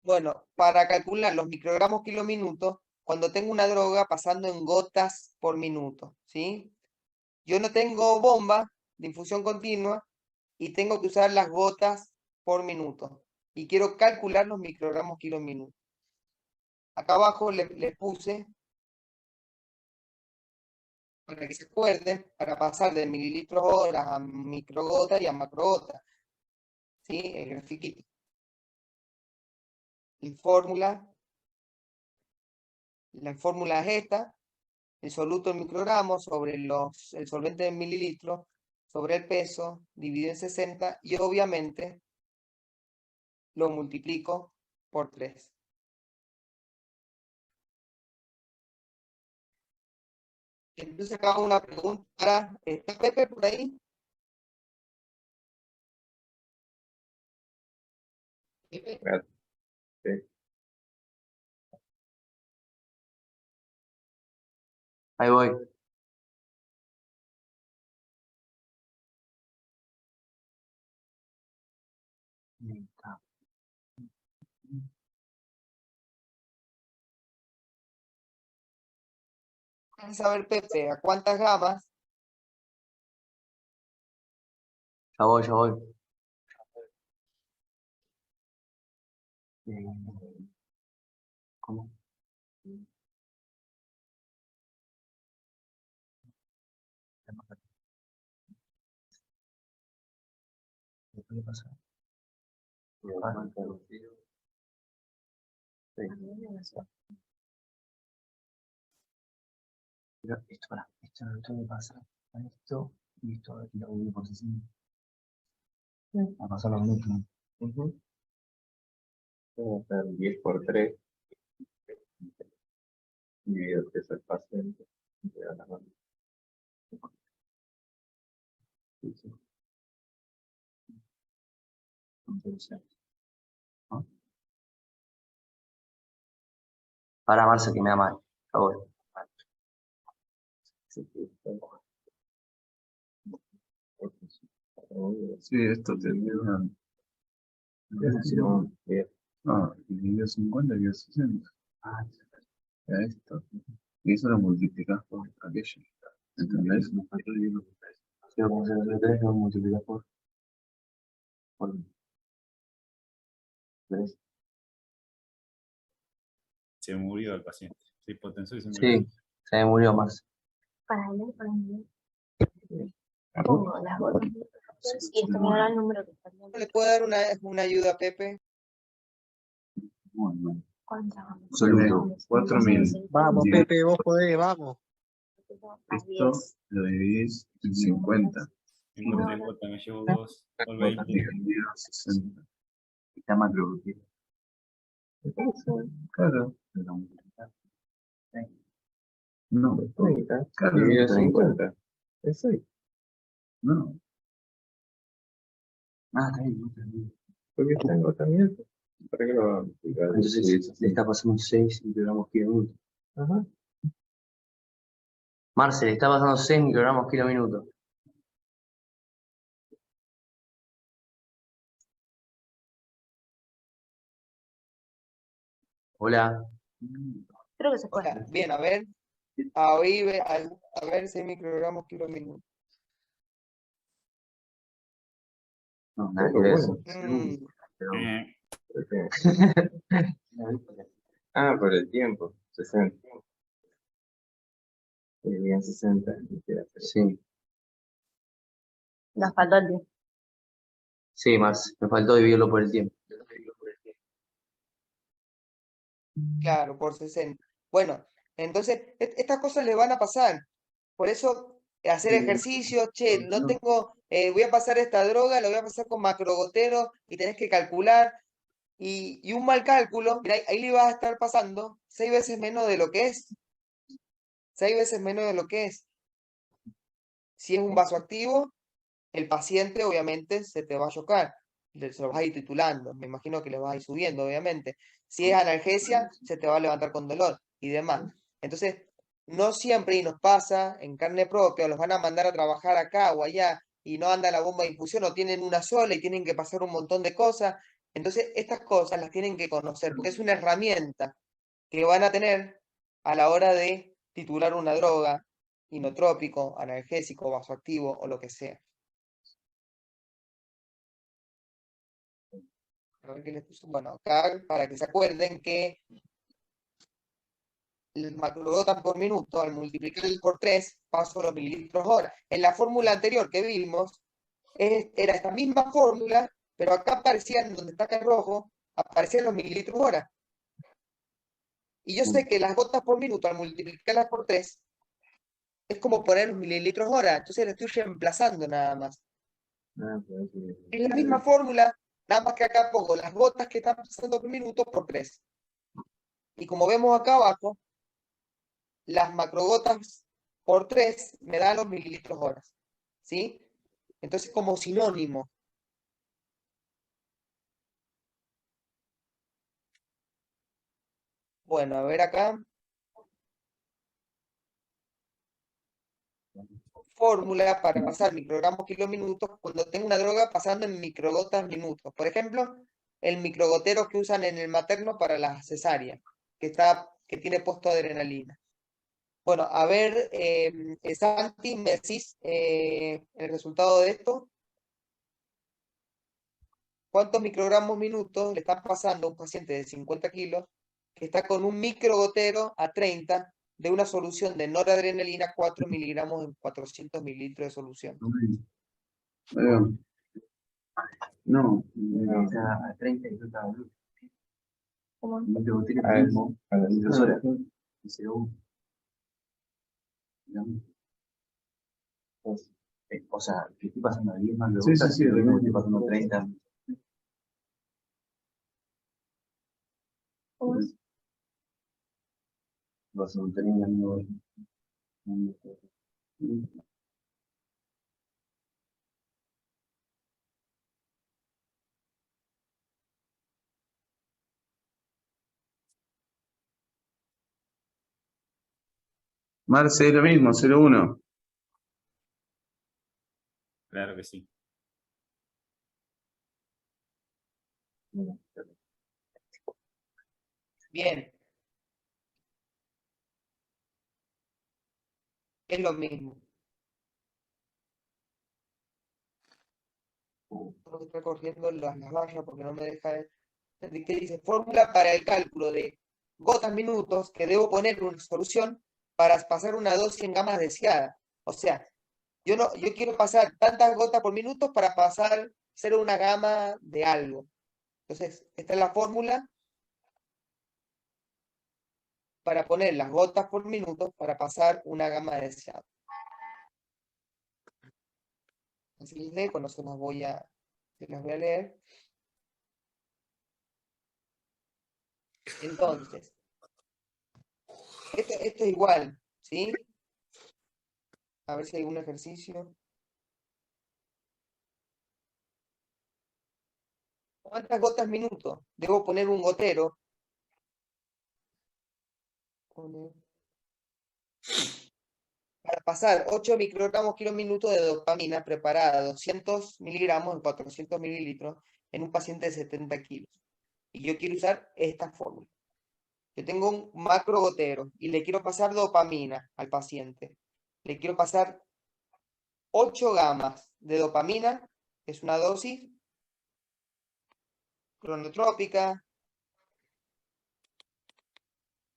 Bueno, para calcular los microgramos kilo minuto, cuando tengo una droga pasando en gotas por minuto, ¿sí? Yo no tengo bomba de infusión continua y tengo que usar las gotas por minuto. Y quiero calcular los microgramos kilo minuto. Acá abajo le puse, para que se acuerden, para pasar de mililitros hora a microgota y a macrogota. ¿Sí? El grafiquito. Y fórmula La fórmula es esta: el soluto en microgramos sobre el solvente en mililitros sobre el peso dividido en 60 y obviamente lo multiplico por 3. Entonces acá hago una pregunta para... ¿Está Pepe por ahí? Pepe. Ahí voy. Ahí está. Vamos a ver, Pepe, ¿a cuántas gamas? Ya voy, ya voy. ¿Cómo? ¿Qué puede pasar? Pero esto no me pasa. Esto y esto aquí lo voy por 60. Va a pasar lo mismo. Vamos a hacer 10 por 3. Dividido 3 al paciente. ¿No? Para Marce que me da mal. Ya voy. Sí, esto termina. No, dividido 50 y 60. Ya esto. Y eso lo multiplicas por aquello. ¿Entendés? Si lo como 0,03 lo multiplicas por 3. Se murió el paciente. Se hipotensó y se murió. Sí, se me murió Marce. Para mí. Pongo las gotas y esto me dará el número que está. ¿Le puedo dar una ayuda a Pepe? Bueno, ¿Cuántas vamos? soluto. 4000. Vamos, Diez. Pepe, vos podés, vamos. Esto lo dividís en 50. Tengo 3 gotas, me llevo 2 por 20. Dividido en 60. Está macro. Claro. No, claro. Dividido 50. Es 6. No. Ah, está bien. Porque está en agotamiento. ¿Para qué lo vamos a multiplicar? Entonces le está pasando 6 microgramos kilo minuto. Ajá. Marce, le está pasando 6 microgramos kilo minuto. Hola. Creo que se fue. Hola, bien, a ver. A ver 6 microgramos kilo minuto. No, nada que ver. ¿Por qué? Ah, por el tiempo. 60. Bien, 60. Sí, Nos faltó el tiempo. sí, Marce. Me faltó dividirlo por el tiempo. Claro, por 60. Bueno, entonces estas cosas le van a pasar. Por eso hacer ejercicio, che, no tengo, voy a pasar esta droga, lo voy a pasar con macrogotero y tenés que calcular. Y un mal cálculo, mirá, ahí le vas a estar pasando 6 veces menos de lo que es. 6 veces menos de lo que es. Si es un vasoactivo, el paciente obviamente se te va a chocar. Se lo vas a ir titulando. Me imagino que le vas a ir subiendo, obviamente. Si es analgesia, se te va a levantar con dolor y demás. Entonces, no siempre, y nos pasa en carne propia, los van a mandar a trabajar acá o allá y no anda la bomba de infusión o tienen una sola y tienen que pasar un montón de cosas. Entonces, estas cosas las tienen que conocer porque es una herramienta que van a tener a la hora de titular una droga, inotrópico, analgésico, vasoactivo o lo que sea. A ver qué les puso. Bueno, acá para que se acuerden que el macrogotas por minuto, al multiplicar por 3, paso los mililitros hora. En la fórmula anterior que vimos, era esta misma fórmula, pero acá aparecían, donde está acá en rojo, aparecían los mililitros hora. Y yo sé que las gotas por minuto, al multiplicarlas por 3, es como poner los mililitros hora. Entonces lo estoy reemplazando nada más. Ah, pues, Es la misma fórmula, nada más que acá pongo las gotas que están pasando por minuto por 3. Y como vemos acá abajo, las macrogotas por 3 me dan los mililitros horas. ¿Sí? Entonces como sinónimo. Bueno, a ver acá. Fórmula para pasar microgramos kilóminutos cuando tengo una droga pasando en microgotas minutos. Por ejemplo, el microgotero que usan en el materno para la cesárea, que tiene puesto adrenalina. Bueno, a ver, Santi, ¿me decís el resultado de esto? ¿Cuántos microgramos minutos le están pasando a un paciente de 50 kilos que está con un microgotero a 30 de una solución de noradrenalina 4 miligramos en 400 mililitros de solución? No, O sea, a 30 y yo estaba blue. ¿Cómo? Lo tiene A el mismo, a ver, impresora. Y se o sea, que estoy pasando a 10 más luego, Sí, sí, sí, lo mismo que lo estoy pasando a 30. ¿Cómo es? Vas a tener la misma. Marce, lo mismo, 0,1. Claro que sí. Bien, es lo mismo. Tengo que estar corriendo las barras porque no me deja de... ¿Qué dice? Fórmula para el cálculo de gotas minutos que debo poner en una solución para pasar una dosis en gamas deseadas. O sea, yo quiero pasar tantas gotas por minuto para hacer una gama de algo. Entonces, esta es la fórmula para poner las gotas por minuto para pasar una gama deseada. Así les dejo, no se las voy a leer. Entonces, esto es igual, ¿sí? A ver si hay algún ejercicio. ¿Cuántas gotas minuto? Debo poner un gotero. Para pasar 8 microgramos kilóminuto de dopamina preparada a 200 miligramos en 400 mililitros en un paciente de 70 kilos. Y yo quiero usar esta fórmula. Yo tengo un macro gotero y le quiero pasar dopamina al paciente. Le quiero pasar 8 gamas de dopamina, que es una dosis cronotrópica.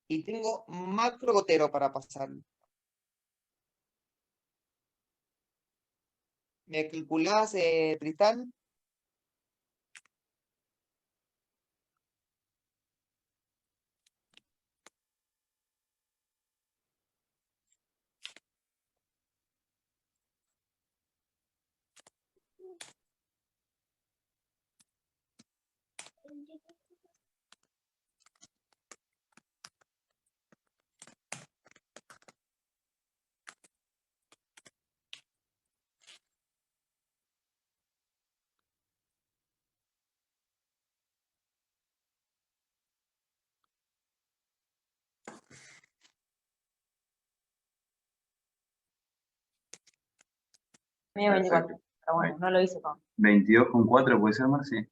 Y tengo macro gotero para pasarlo. ¿Me calculás, Tristán? Medio 24. Pero bueno, no lo hice con. 22,4 puede ser, Marce.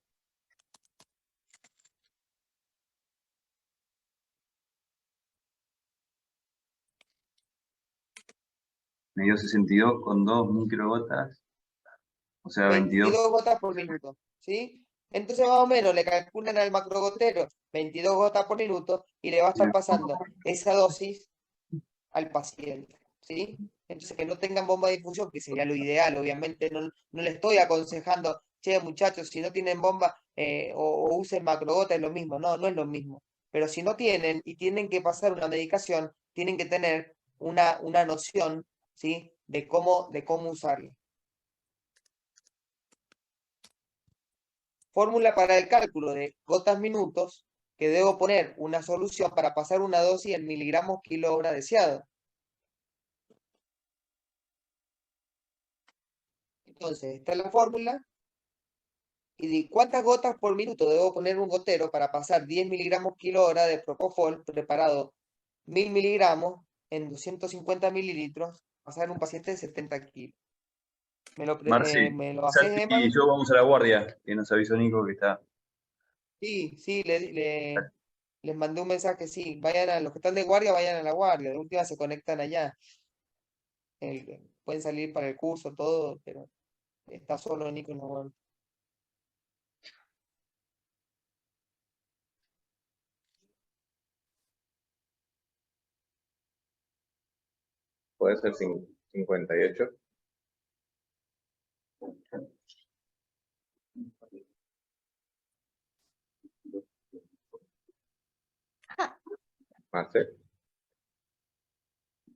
Me dio 62,2 microgotas. O sea, 22 gotas por minuto, ¿sí? Entonces más o menos le calculan al macrogotero 22 gotas por minuto y le va a estar pasando esa dosis al paciente, ¿sí? Entonces que no tengan bomba de difusión, que sería lo ideal, obviamente no le estoy aconsejando, che muchachos, si no tienen bomba o usen macrogota es lo mismo, no es lo mismo. pero si no tienen y tienen que pasar una medicación, tienen que tener una noción, ¿sí? de cómo usarla. Fórmula para el cálculo de gotas minutos, que debo poner una solución para pasar una dosis en miligramos kilo hora deseado. Entonces, esta es la fórmula. Y de cuántas gotas por minuto debo poner un gotero para pasar 10 miligramos kilo hora de propofol preparado 1000 miligramos en 250 mililitros, pasar en un paciente de 70 kilos. Marci, ¿Me lo haces, Santi Emma? y yo vamos a la guardia, que nos avisó Nico que está. Sí, les mandé un mensaje, sí. Vayan a los que están de guardia, vayan a la guardia. De última se conectan allá. Pueden salir para el curso, todo, pero está solo Nico en la guardia. Puede ser 58. Marcel,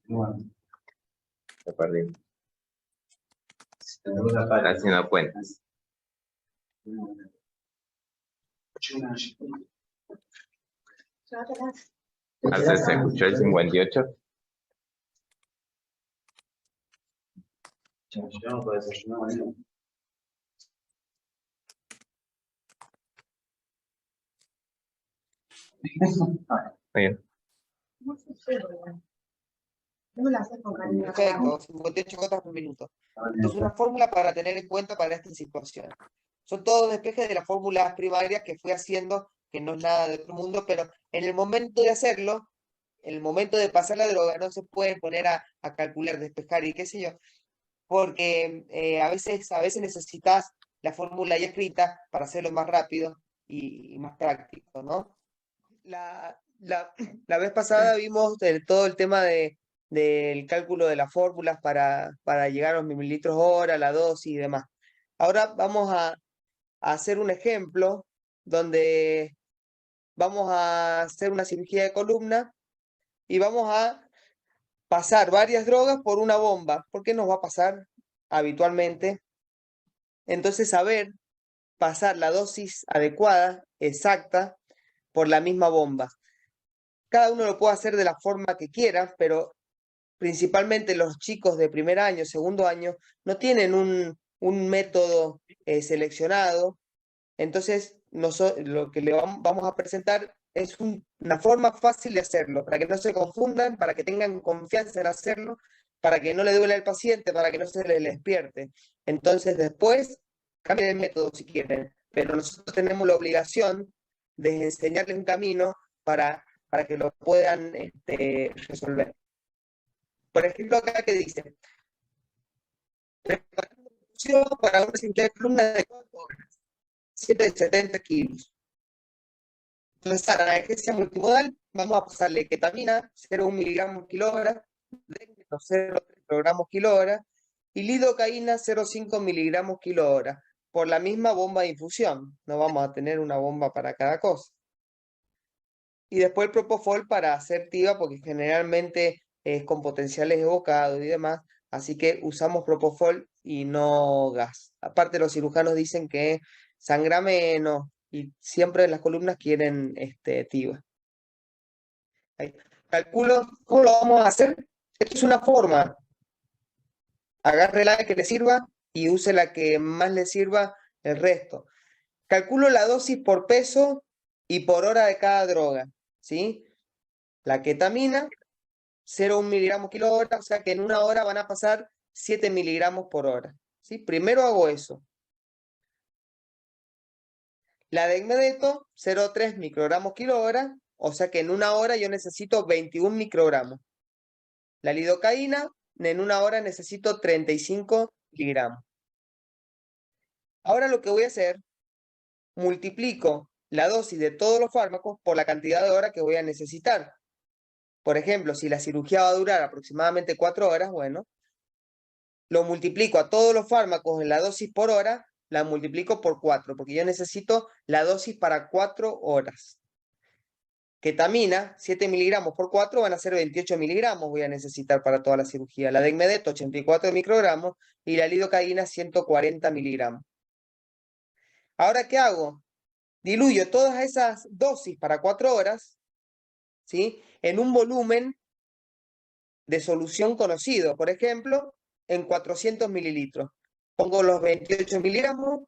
Bueno, te perdí. tenemos la Está página. haciendo cuentas. Marcel, ¿se escuchó el 58? Yo no puedo desayunar mañana. Bien. Perfecto, 58 gotas por minuto. Entonces, una fórmula para tener en cuenta para esta situación. Son todos despejes de las fórmulas primarias que fui haciendo, que no es nada de otro mundo, pero en el momento de hacerlo, en el momento de pasar la droga, no se puede poner a calcular, despejar y qué sé yo, porque a veces necesitas la fórmula ya escrita para hacerlo más rápido y más práctico, ¿no? La vez pasada vimos todo el tema del cálculo de las fórmulas para llegar a los mililitros hora, la dosis y demás. Ahora vamos a hacer un ejemplo donde vamos a hacer una cirugía de columna y vamos a pasar varias drogas por una bomba. ¿Por qué nos va a pasar habitualmente? Entonces, saber pasar la dosis adecuada, exacta, por la misma bomba. Cada uno lo puede hacer de la forma que quiera, pero principalmente los chicos de primer año, segundo año, no tienen un método seleccionado. Entonces, lo que le vamos a presentar es una forma fácil de hacerlo, para que no se confundan, para que tengan confianza en hacerlo, para que no le duele al paciente, para que no se le despierte. Entonces, después, cambien el método si quieren, pero nosotros tenemos la obligación de enseñarles un camino para que lo puedan resolver. Por ejemplo, acá que dice, para una simple columna de 4 horas, 770 kilos. Entonces, a la anestesia multimodal, vamos a pasarle ketamina, 0,1 miligramos kilo hora, 0,3 kilogramos kilo hora, y lidocaína, 0,5 miligramos kilo hora, por la misma bomba de infusión. No vamos a tener una bomba para cada cosa. Y después el propofol para hacer TIVA, porque generalmente es con potenciales evocados y demás, así que usamos propofol y no gas. Aparte, los cirujanos dicen que sangra menos y siempre en las columnas quieren TIVA. Ahí. Calculo cómo lo vamos a hacer. Esto es una forma. Agarre la que le sirva y use la que más le sirva el resto. Calculo la dosis por peso y por hora de cada droga, ¿sí? La ketamina, 0,1 miligramos kilo hora, o sea que en una hora van a pasar 7 miligramos por hora, ¿sí? Primero hago eso. La dexmedeto, 0,3 microgramos kilo hora, o sea que en una hora yo necesito 21 microgramos. La lidocaína, en una hora necesito 35 miligramos. Ahora lo que voy a hacer, multiplico la dosis de todos los fármacos por la cantidad de horas que voy a necesitar. Por ejemplo, si la cirugía va a durar aproximadamente 4 horas, bueno, lo multiplico a todos los fármacos en la dosis por hora, la multiplico por 4, porque yo necesito la dosis para 4 horas. Ketamina, 7 miligramos por 4 van a ser 28 miligramos voy a necesitar para toda la cirugía. La dexmedeto, 84 microgramos y la lidocaína, 140 miligramos. Ahora, ¿qué hago? Diluyo todas esas dosis para 4 horas, ¿sí? En un volumen de solución conocido, por ejemplo, en 400 mililitros. Pongo los 28 miligramos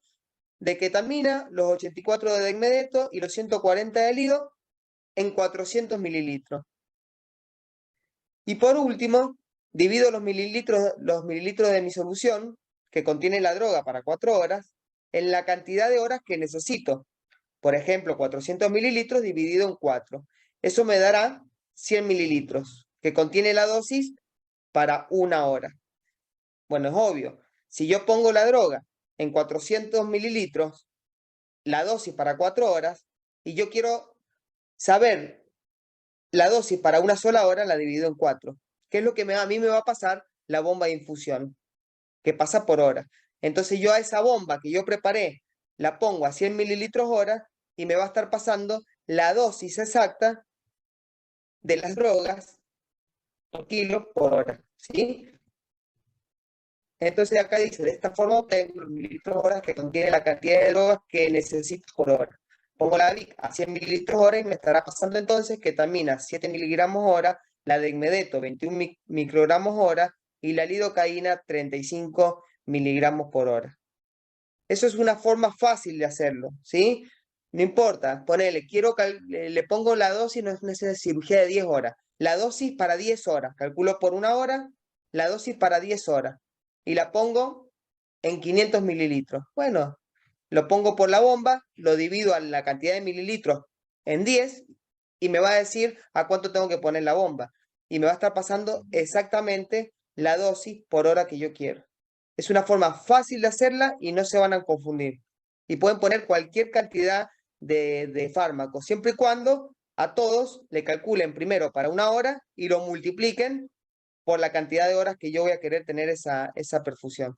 de ketamina, los 84 de dexmedeto y los 140 de lido en 400 mililitros. Y por último, divido los mililitros de mi solución, que contiene la droga para 4 horas, en la cantidad de horas que necesito. Por ejemplo, 400 mililitros dividido en 4. Eso me dará 100 mililitros, que contiene la dosis para 1 hora. Bueno, es obvio. Si yo pongo la droga en 400 mililitros, la dosis para 4 horas, y yo quiero saber la dosis para 1 sola hora, la divido en 4. ¿Qué es lo que a mí me va a pasar? La bomba de infusión, que pasa por hora. Entonces yo a esa bomba que yo preparé, la pongo a 100 mililitros hora y me va a estar pasando la dosis exacta de las drogas por kilo por hora, ¿sí? Entonces acá dice, de esta forma obtengo los mililitros hora que contiene la cantidad de drogas que necesito por hora. Pongo la VIC a 100 mililitros hora y me estará pasando entonces ketamina 7 miligramos hora, la dexmedeto 21 microgramos hora y la lidocaína 35 miligramos por hora. Eso es una forma fácil de hacerlo, ¿sí? No importa, ponele, le pongo la dosis, no es necesaria cirugía de 10 horas. La dosis para 10 horas, calculo por 1 hora, la dosis para 10 horas. Y la pongo en 500 mililitros. Bueno, lo pongo por la bomba, lo divido a la cantidad de mililitros en 10 y me va a decir a cuánto tengo que poner la bomba. Y me va a estar pasando exactamente la dosis por hora que yo quiero. Es una forma fácil de hacerla y no se van a confundir. Y pueden poner cualquier cantidad de fármacos, siempre y cuando a todos le calculen primero para 1 hora y lo multipliquen por la cantidad de horas que yo voy a querer tener esa perfusión.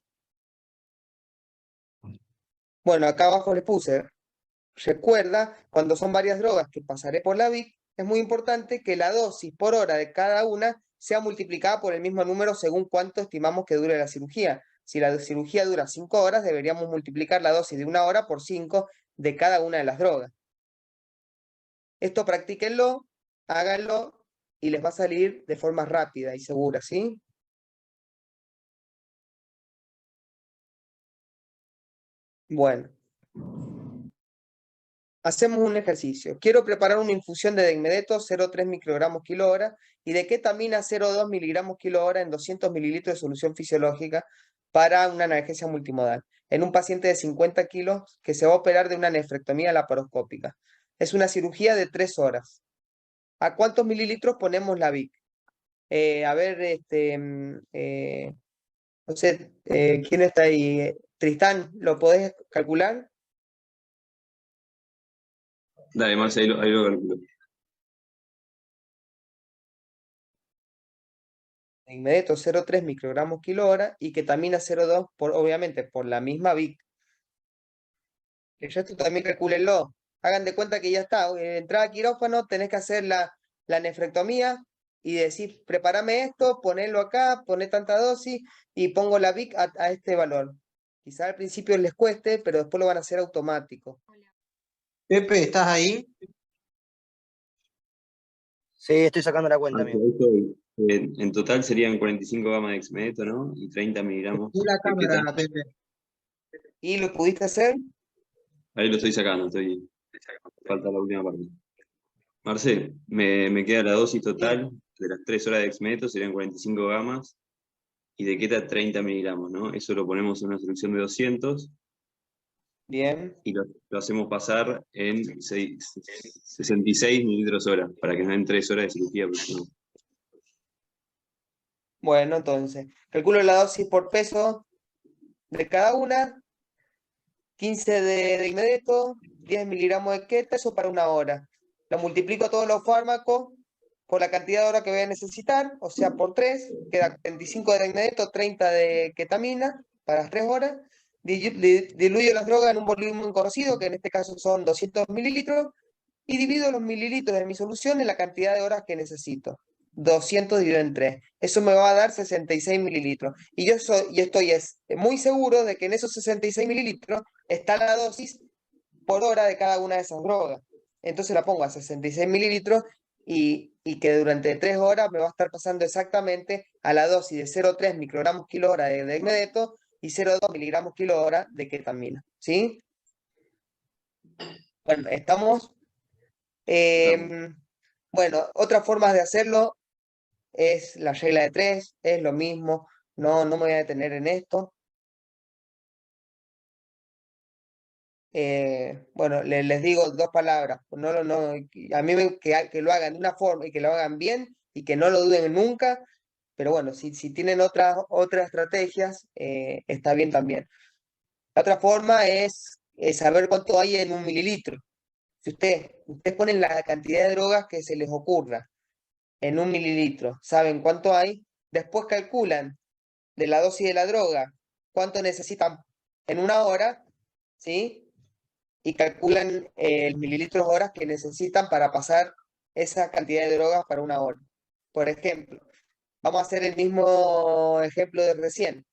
Bueno, acá abajo les puse, recuerda, cuando son varias drogas que pasaré por la VIC, es muy importante que la dosis por hora de cada una sea multiplicada por el mismo número según cuánto estimamos que dure la cirugía. Si la cirugía dura 5 horas, deberíamos multiplicar la dosis de 1 hora por 5 de cada una de las drogas. Esto practíquenlo, háganlo y les va a salir de forma rápida y segura, ¿sí? Bueno. Hacemos un ejercicio. Quiero preparar una infusión de dexmedeto 0,3 microgramos kilo hora y de ketamina 0,2 miligramos kilo hora en 200 mililitros de solución fisiológica para una analgesia multimodal en un paciente de 50 kilos que se va a operar de una nefrectomía laparoscópica. Es una cirugía de 3 horas. ¿A cuántos mililitros ponemos la VIC? A ver, no sé, ¿quién está ahí? Tristán, ¿lo podés calcular? Dale, Marce, ahí lo calculo. Dexmedeto 0,3 microgramos kilo hora y ketamina 0,2 obviamente por la misma VIC. El resto también calcúlenlo. Hagan de cuenta que ya está. Entrada a quirófano, tenés que hacer la nefrectomía y decir, prepárame esto, ponelo acá, poné tanta dosis y pongo la VIC a este valor. Quizá al principio les cueste, pero después lo van a hacer automático. Pepe, ¿estás ahí? Sí, estoy sacando la cuenta, amigo. En total serían 45 gamas de dexmedeto, ¿no? Y 30 miligramos La de cámara, keta. Pepe. ¿Y lo pudiste hacer? Ahí lo estoy sacando, falta la última parte. Marcel, me queda la dosis total de las 3 horas de dexmedeto, serían 45 gamas, y de keta 30 miligramos, ¿no? Eso lo ponemos en una solución de 200. Bien. Y lo hacemos pasar en 66 mililitros hora, para que no den 3 horas de cirugía. Bueno, entonces, calculo la dosis por peso de cada una, 15 de dexmedeto, 10 miligramos de keta, eso para 1 hora. Lo multiplico todos los fármacos por la cantidad de horas que voy a necesitar, o sea, por 3, queda 25 de dexmedeto, 30 de ketamina para las 3 horas. Diluyo las drogas en un volumen conocido, que en este caso son 200 mililitros, y divido los mililitros de mi solución en la cantidad de horas que necesito. 200 dividido en 3. Eso me va a dar 66 mililitros. Y yo estoy muy seguro de que en esos 66 mililitros está la dosis por hora de cada una de esas drogas. Entonces la pongo a 66 mililitros y que durante 3 horas me va a estar pasando exactamente a la dosis de 0,3 microgramos kilo hora de dexmedeto y 0,2 miligramos kilo hora de ketamina. ¿Sí? Bueno, estamos. Bueno, otras formas de hacerlo es la regla de 3, es lo mismo. No me voy a detener en esto. Bueno, les digo 2 palabras. A mí que lo hagan de una forma y que lo hagan bien y que no lo duden nunca. Pero bueno, si tienen otras estrategias, está bien también. La otra forma es saber cuánto hay en un mililitro. Si ustedes ponen la cantidad de drogas que se les ocurra en un mililitro, saben cuánto hay, después calculan de la dosis de la droga cuánto necesitan en una hora, ¿sí? Y calculan el mililitros horas que necesitan para pasar esa cantidad de drogas para una hora. Por ejemplo, vamos a hacer el mismo ejemplo de recién.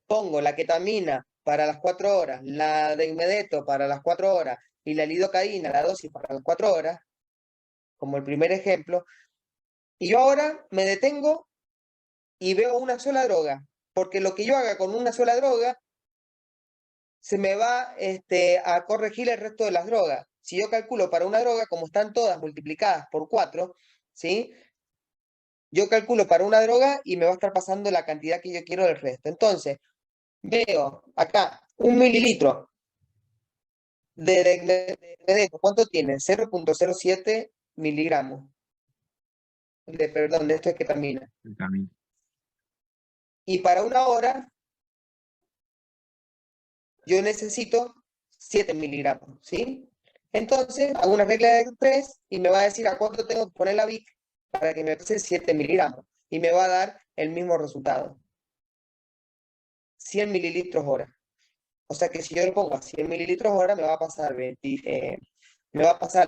Pongo la ketamina para las 4 horas, la dexmedeto para las 4 horas y la lidocaína, la dosis para las 4 horas, como el primer ejemplo, y yo ahora me detengo y veo una sola droga, porque lo que yo haga con una sola droga se me va a corregir el resto de las drogas. Si yo calculo para una droga, como están todas multiplicadas por 4, ¿sí? Yo calculo para una droga y me va a estar pasando la cantidad que yo quiero del resto. Entonces, veo acá 1 mililitro de ¿cuánto tiene? 0,07 miligramos. Perdón, de esto es ketamina. Y para una hora, yo necesito 7 miligramos, ¿sí? Entonces, hago una regla de 3 y me va a decir a cuánto tengo que poner la Vic para que me pase 7 miligramos. Y me va a dar el mismo resultado. 100 mililitros hora. O sea que si yo le pongo a 100 mililitros hora, me va a pasar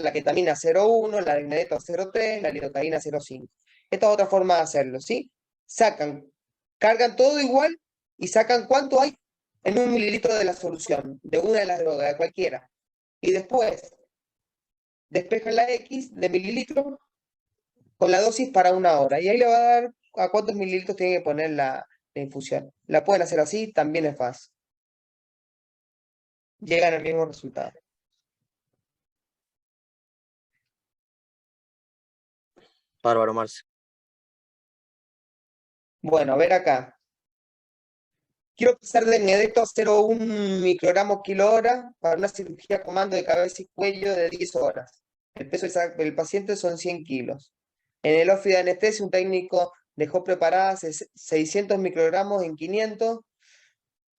la ketamina 0,1, la dexmedeto 0,3, la lidocaína 0,5. Esta es otra forma de hacerlo, ¿sí? Cargan todo igual y sacan cuánto hay en 1 mililitro de la solución, de una de las drogas, de cualquiera. Y después despejan la X de mililitros con la dosis para una hora. Y ahí le va a dar a cuántos mililitros tiene que poner la infusión. La pueden hacer así, también es fácil. Llegan al mismo resultado. Bárbaro, Marce. Bueno, a ver acá. Quiero pasar de dexmedeto a 0,1 microgramos kilo hora para una cirugía con mando de cabeza y cuello de 10 horas. El peso del paciente son 100 kilos. En el office de anestesia, un técnico dejó preparadas 600 microgramos en 500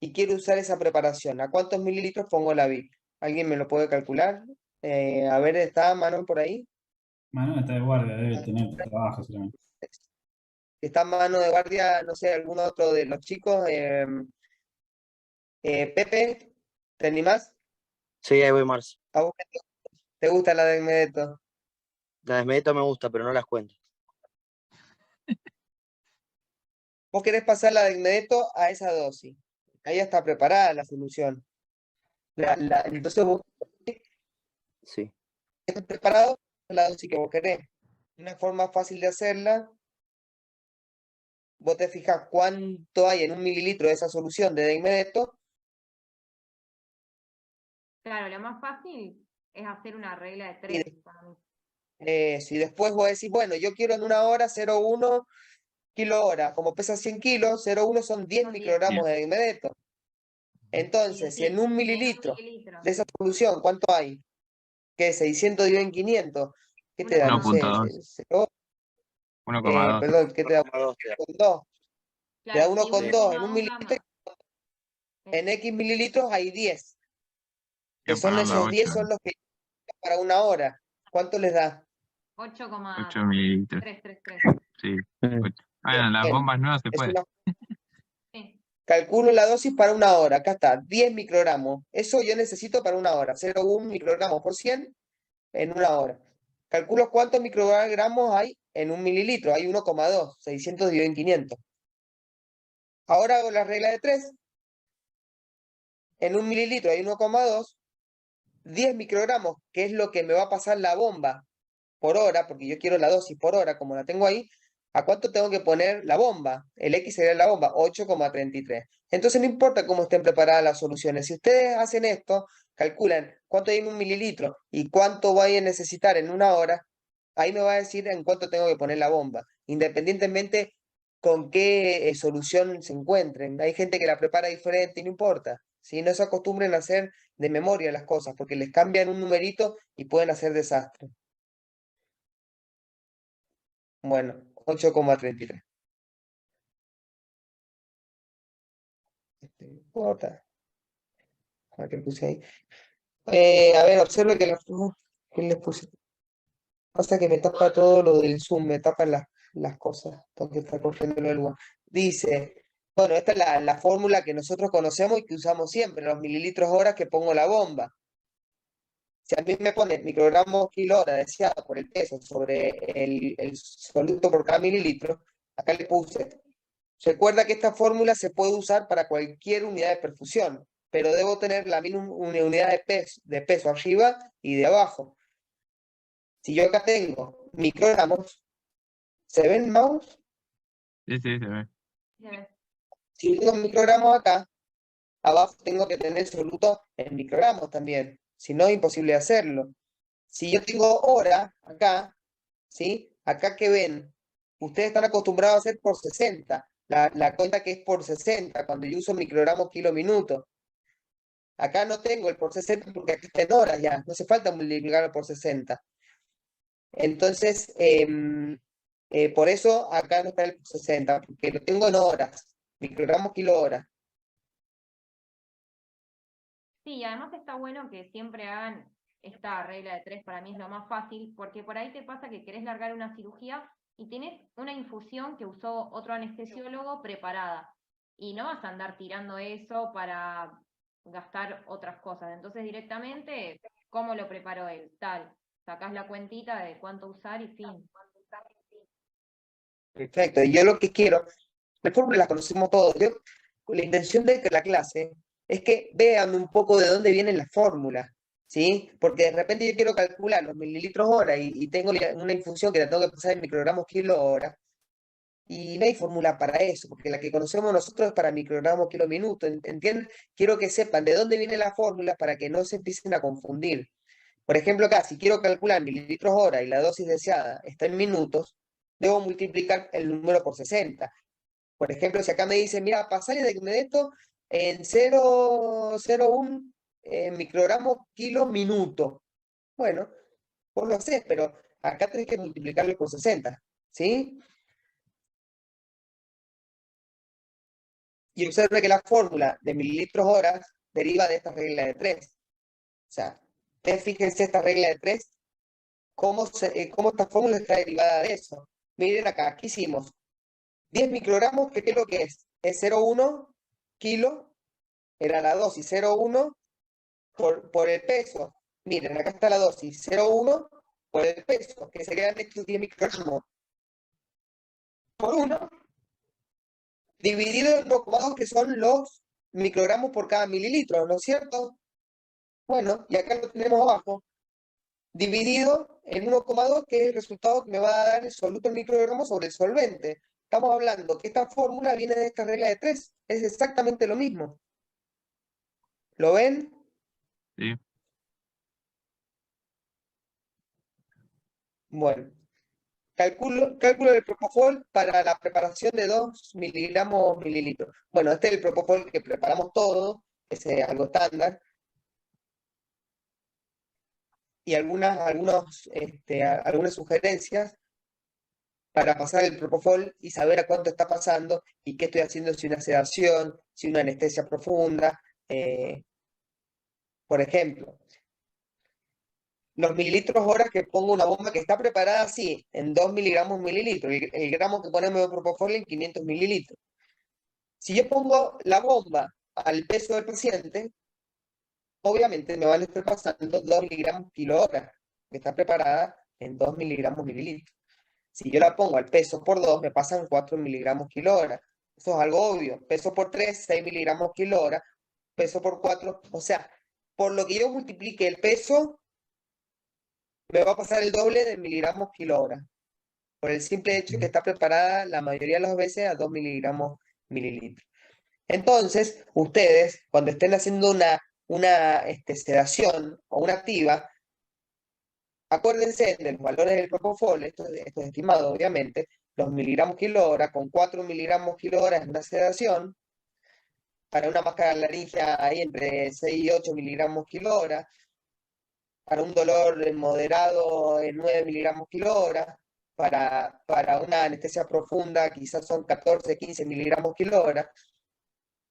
y quiero usar esa preparación. ¿A cuántos mililitros pongo la Vic? ¿Alguien me lo puede calcular? A ver, ¿está Manon por ahí? Manuel está de guardia, debe tener trabajo seguramente. ¿Está Mano de guardia, no sé, algún otro de los chicos? Pepe, ¿te animás? Sí, ahí voy, Marce. ¿A vos te gusta la de Medeto? La desmedito me gusta, pero no las cuento. Vos querés pasar la de Medeto a esa dosis. Ahí ya está preparada la solución. Entonces vos Sí. estás preparado para la dosis que vos querés. Una forma fácil de hacerla, vos te fijas cuánto hay en 1 mililitro de esa solución de dexmedeto. Claro, lo más fácil es hacer una regla de 3 para mí. Si después vos decís, bueno, yo quiero en una hora 0,1 kilo hora, como pesa 100 kilos, 0,1 son 10 Son 10. microgramos de dexmedeto. Entonces, si en 1 mililitro de esa solución, ¿cuánto hay? ¿Qué? 600 dividido en 500. ¿Qué te da? No sé, 1,2. perdón, ¿qué te da? 1,2 te da. 1,2. Te da Claro, 1,2 en 1 1,2 mililitro. En X mililitros hay 10. Hay Que que son ponerlo a esos 10 8, son los que para una hora. ¿Cuánto les da? 8 mililitros. 8,333. Sí, 8. Bueno, las Bien. bombas nuevas se Es puede. una- Sí. Calculo la dosis para una hora. Acá está, 10 microgramos. Eso yo necesito para una hora. 0,1 microgramos por 100 en una hora. Calculo cuántos microgramos hay en un mililitro. Hay 1,2, 600 dividido en 500. Ahora hago la regla de 3. En un mililitro hay 1,2, 10 microgramos, que es lo que me va a pasar la bomba por hora, porque yo quiero la dosis por hora, como la tengo ahí. ¿A cuánto tengo que poner la bomba? El X sería la bomba, 8,33. Entonces no importa cómo estén preparadas las soluciones. Si ustedes hacen esto, calculan cuánto hay en un mililitro y cuánto voy a necesitar en una hora, ahí me va a decir en cuánto tengo que poner la bomba, independientemente con qué solución se encuentren. Hay gente que la prepara diferente y no importa. Si no se acostumbren a hacer de memoria las cosas, porque les cambian un numerito y pueden hacer desastre. Bueno, 8,33. Importa. A ver qué puse ahí. A ver, observe que ¿qué les puse? Pasa que me tapa todo lo del Zoom, me tapan las cosas. Tengo que estar corriendo el Word. Dice, bueno, esta es la fórmula que nosotros conocemos y que usamos siempre, los mililitros hora que pongo la bomba. Si a mí me pone microgramos kilo hora deseado por el peso sobre el soluto por cada mililitro, acá le puse. Recuerda que esta fórmula se puede usar para cualquier unidad de perfusión, pero debo tener la misma unidad de peso arriba y de abajo. Si yo acá tengo microgramos, ¿se ven, mouse? Sí, sí, se ve. Si yo tengo microgramos acá, abajo tengo que tener soluto en microgramos también, si no es imposible hacerlo. Si yo tengo hora acá, ¿sí? Acá que ven, ustedes están acostumbrados a hacer por 60, la cuenta que es por 60, cuando yo uso microgramos kilo minuto. Acá no tengo el por 60 porque aquí está en horas ya, no hace falta multiplicarlo por 60. Entonces, por eso acá no está el por 60, porque lo tengo en horas, microgramos kilo hora. Sí, además está bueno que siempre hagan esta regla de 3, para mí es lo más fácil, porque por ahí te pasa que querés largar una cirugía y tenés una infusión que usó otro anestesiólogo preparada, y no vas a andar tirando eso para gastar otras cosas. Entonces directamente, ¿cómo lo preparó él? Tal, sacás la cuentita de cuánto usar y fin. Perfecto, y yo lo que quiero, las fórmulas las conocemos todos, yo, la intención de la clase es que vean un poco de dónde vienen las fórmulas, ¿sí? Porque de repente yo quiero calcular los mililitros hora y tengo una infusión que la tengo que pasar en microgramos kilo hora, y no hay fórmula para eso, porque la que conocemos nosotros es para microgramos kilo minuto, ¿entienden? Quiero que sepan de dónde vienen las fórmulas para que no se empiecen a confundir. Por ejemplo, acá, si quiero calcular mililitros hora y la dosis deseada está en minutos, debo multiplicar el número por 60. Por ejemplo, si acá me dicen, mira, pasale de esto en 0,01 microgramos kilo minuto. Bueno, vos lo hacés, pero acá tenés que multiplicarlo por 60, ¿sí? Y observe que la fórmula de mililitros horas deriva de esta regla de 3. O sea, ustedes fíjense esta regla de 3, cómo esta fórmula está derivada de eso. Miren acá, ¿qué hicimos? 10 microgramos, ¿qué es lo que es? Es 0,1 kilo, era la dosis, 0,1 por el peso. Miren, acá está la dosis, 0,1 por el peso, que serían estos 10 microgramos. Por 1, dividido en 1,2, que son los microgramos por cada mililitro, ¿no es cierto? Bueno, y acá lo tenemos abajo, dividido en 1,2, que es el resultado que me va a dar el soluto en microgramos sobre el solvente. Estamos hablando que esta fórmula viene de esta regla de 3, es exactamente lo mismo. ¿Lo ven? Sí. Bueno, cálculo del propofol para la preparación de 2 miligramos mililitros. Bueno, este es el propofol que preparamos todo, es algo estándar. Y algunas sugerencias para pasar el propofol y saber a cuánto está pasando y qué estoy haciendo, si una sedación, si una anestesia profunda. Por ejemplo, los mililitros hora que pongo una bomba que está preparada así, en 2 miligramos mililitros, el gramo que ponemos de propofol en 500 mililitros. Si yo pongo la bomba al peso del paciente, obviamente me van a estar pasando 2 miligramos kilo hora. que está preparada en 2 miligramos mililitros. Si yo la pongo al peso por 2, me pasan 4 miligramos kilogramos. Eso es algo obvio. Peso por 3, 6 miligramos kilogramos. Peso por 4, o sea, por lo que yo multiplique el peso, me va a pasar el doble de miligramos kilogramos. Por el simple hecho que está preparada la mayoría de las veces a 2 miligramos mililitros. Entonces, ustedes, cuando estén haciendo una sedación o una activa, acuérdense de los valores del propofol, esto es estimado obviamente, los miligramos kilogramos con 4 miligramos kilogramos en una sedación, para una máscara laringea hay entre 6 y 8 miligramos kilogramos, para un dolor moderado 9 miligramos kilogramos, para una anestesia profunda quizás son 14, 15 miligramos kilogramos.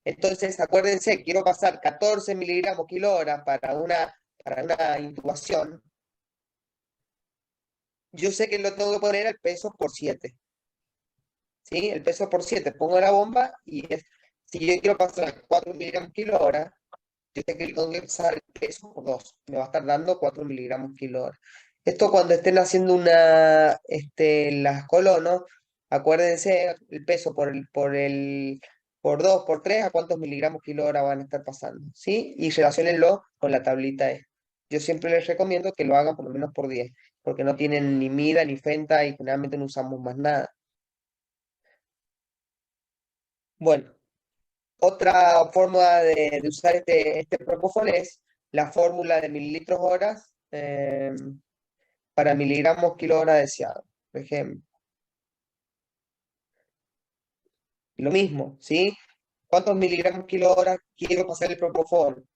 Entonces, acuérdense, quiero pasar 14 miligramos kilogramos para una intubación. Yo sé que lo tengo que poner al peso por 7. ¿Sí? El peso por 7. Pongo la bomba y si yo quiero pasar 4 miligramos kilogramos, yo sé que tengo que pasar el peso por 2. Me va a estar dando 4 miligramos kilogramos. Esto cuando estén haciendo las colonos, acuérdense el peso por 2, por 3, a cuántos miligramos kilogramos van a estar pasando, ¿sí? Y relaciónenlo con la tablita esta. Yo siempre les recomiendo que lo hagan por lo menos por 10, porque no tienen ni mida ni fenta y generalmente no usamos más nada. Bueno, otra forma de usar este propofol es la fórmula de mililitros horas para miligramos kilogramos deseado, por ejemplo. Lo mismo, ¿sí? ¿Cuántos miligramos kilogramos quiero pasar el propofol?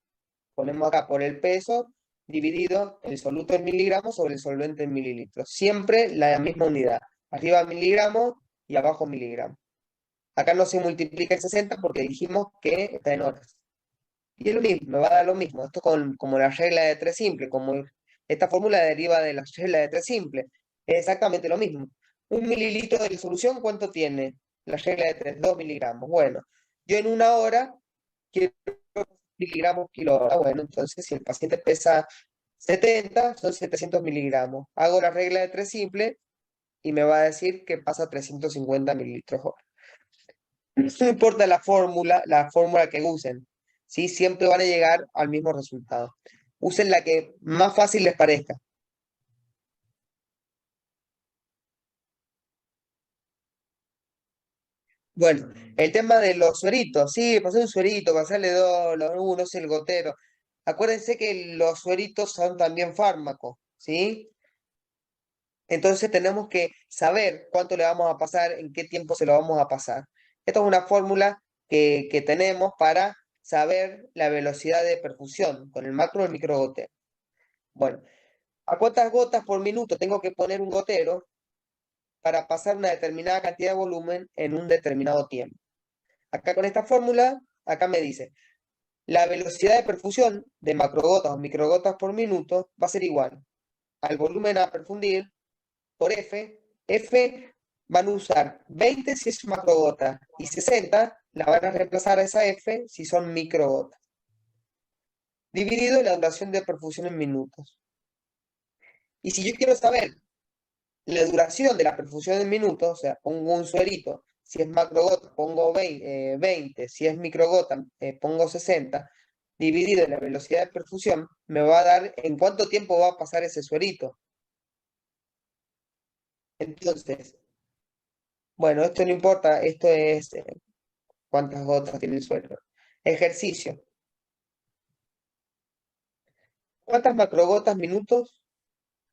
Ponemos acá por el peso dividido el soluto en miligramos sobre el solvente en mililitros. Siempre la misma unidad. Arriba miligramos y abajo miligramos. Acá no se multiplica el 60 porque dijimos que está en horas. Y es lo mismo, me va a dar lo mismo. Esto como la regla de 3 simple, como esta fórmula deriva de la regla de 3 simple. Es exactamente lo mismo. Un mililitro de solución, ¿cuánto tiene? La regla de 3, 2 miligramos. Bueno, yo en una hora quiero miligramos kilogramos. Bueno, entonces si el paciente pesa 70, son 700 miligramos. Hago la regla de 3 simple y me va a decir que pasa 350 mililitros hora. No importa la fórmula que usen, ¿sí? Siempre van a llegar al mismo resultado. Usen la que más fácil les parezca. Bueno, el tema de los sueritos, sí, pasar un suerito, pasarle uno es el gotero. Acuérdense que los sueritos son también fármacos, ¿sí? Entonces tenemos que saber cuánto le vamos a pasar, en qué tiempo se lo vamos a pasar. Esta es una fórmula que tenemos para saber la velocidad de perfusión con el macro y el micro gotero. Bueno, ¿a cuántas gotas por minuto tengo que poner un gotero para pasar una determinada cantidad de volumen en un determinado tiempo? Acá con esta fórmula, acá me dice, la velocidad de perfusión de macrogotas o microgotas por minuto va a ser igual al volumen a perfundir por F. F van a usar 20 si es macrogota y 60 la van a reemplazar a esa F si son microgotas. Dividido la duración de perfusión en minutos. Y si yo quiero saber la duración de la perfusión en minutos, o sea, pongo un suerito, si es macrogota pongo 20, si es microgota pongo 60, dividido la velocidad de perfusión, me va a dar en cuánto tiempo va a pasar ese suerito. Entonces, bueno, esto no importa, esto es cuántas gotas tiene el suero. Ejercicio. ¿Cuántas macrogotas minutos?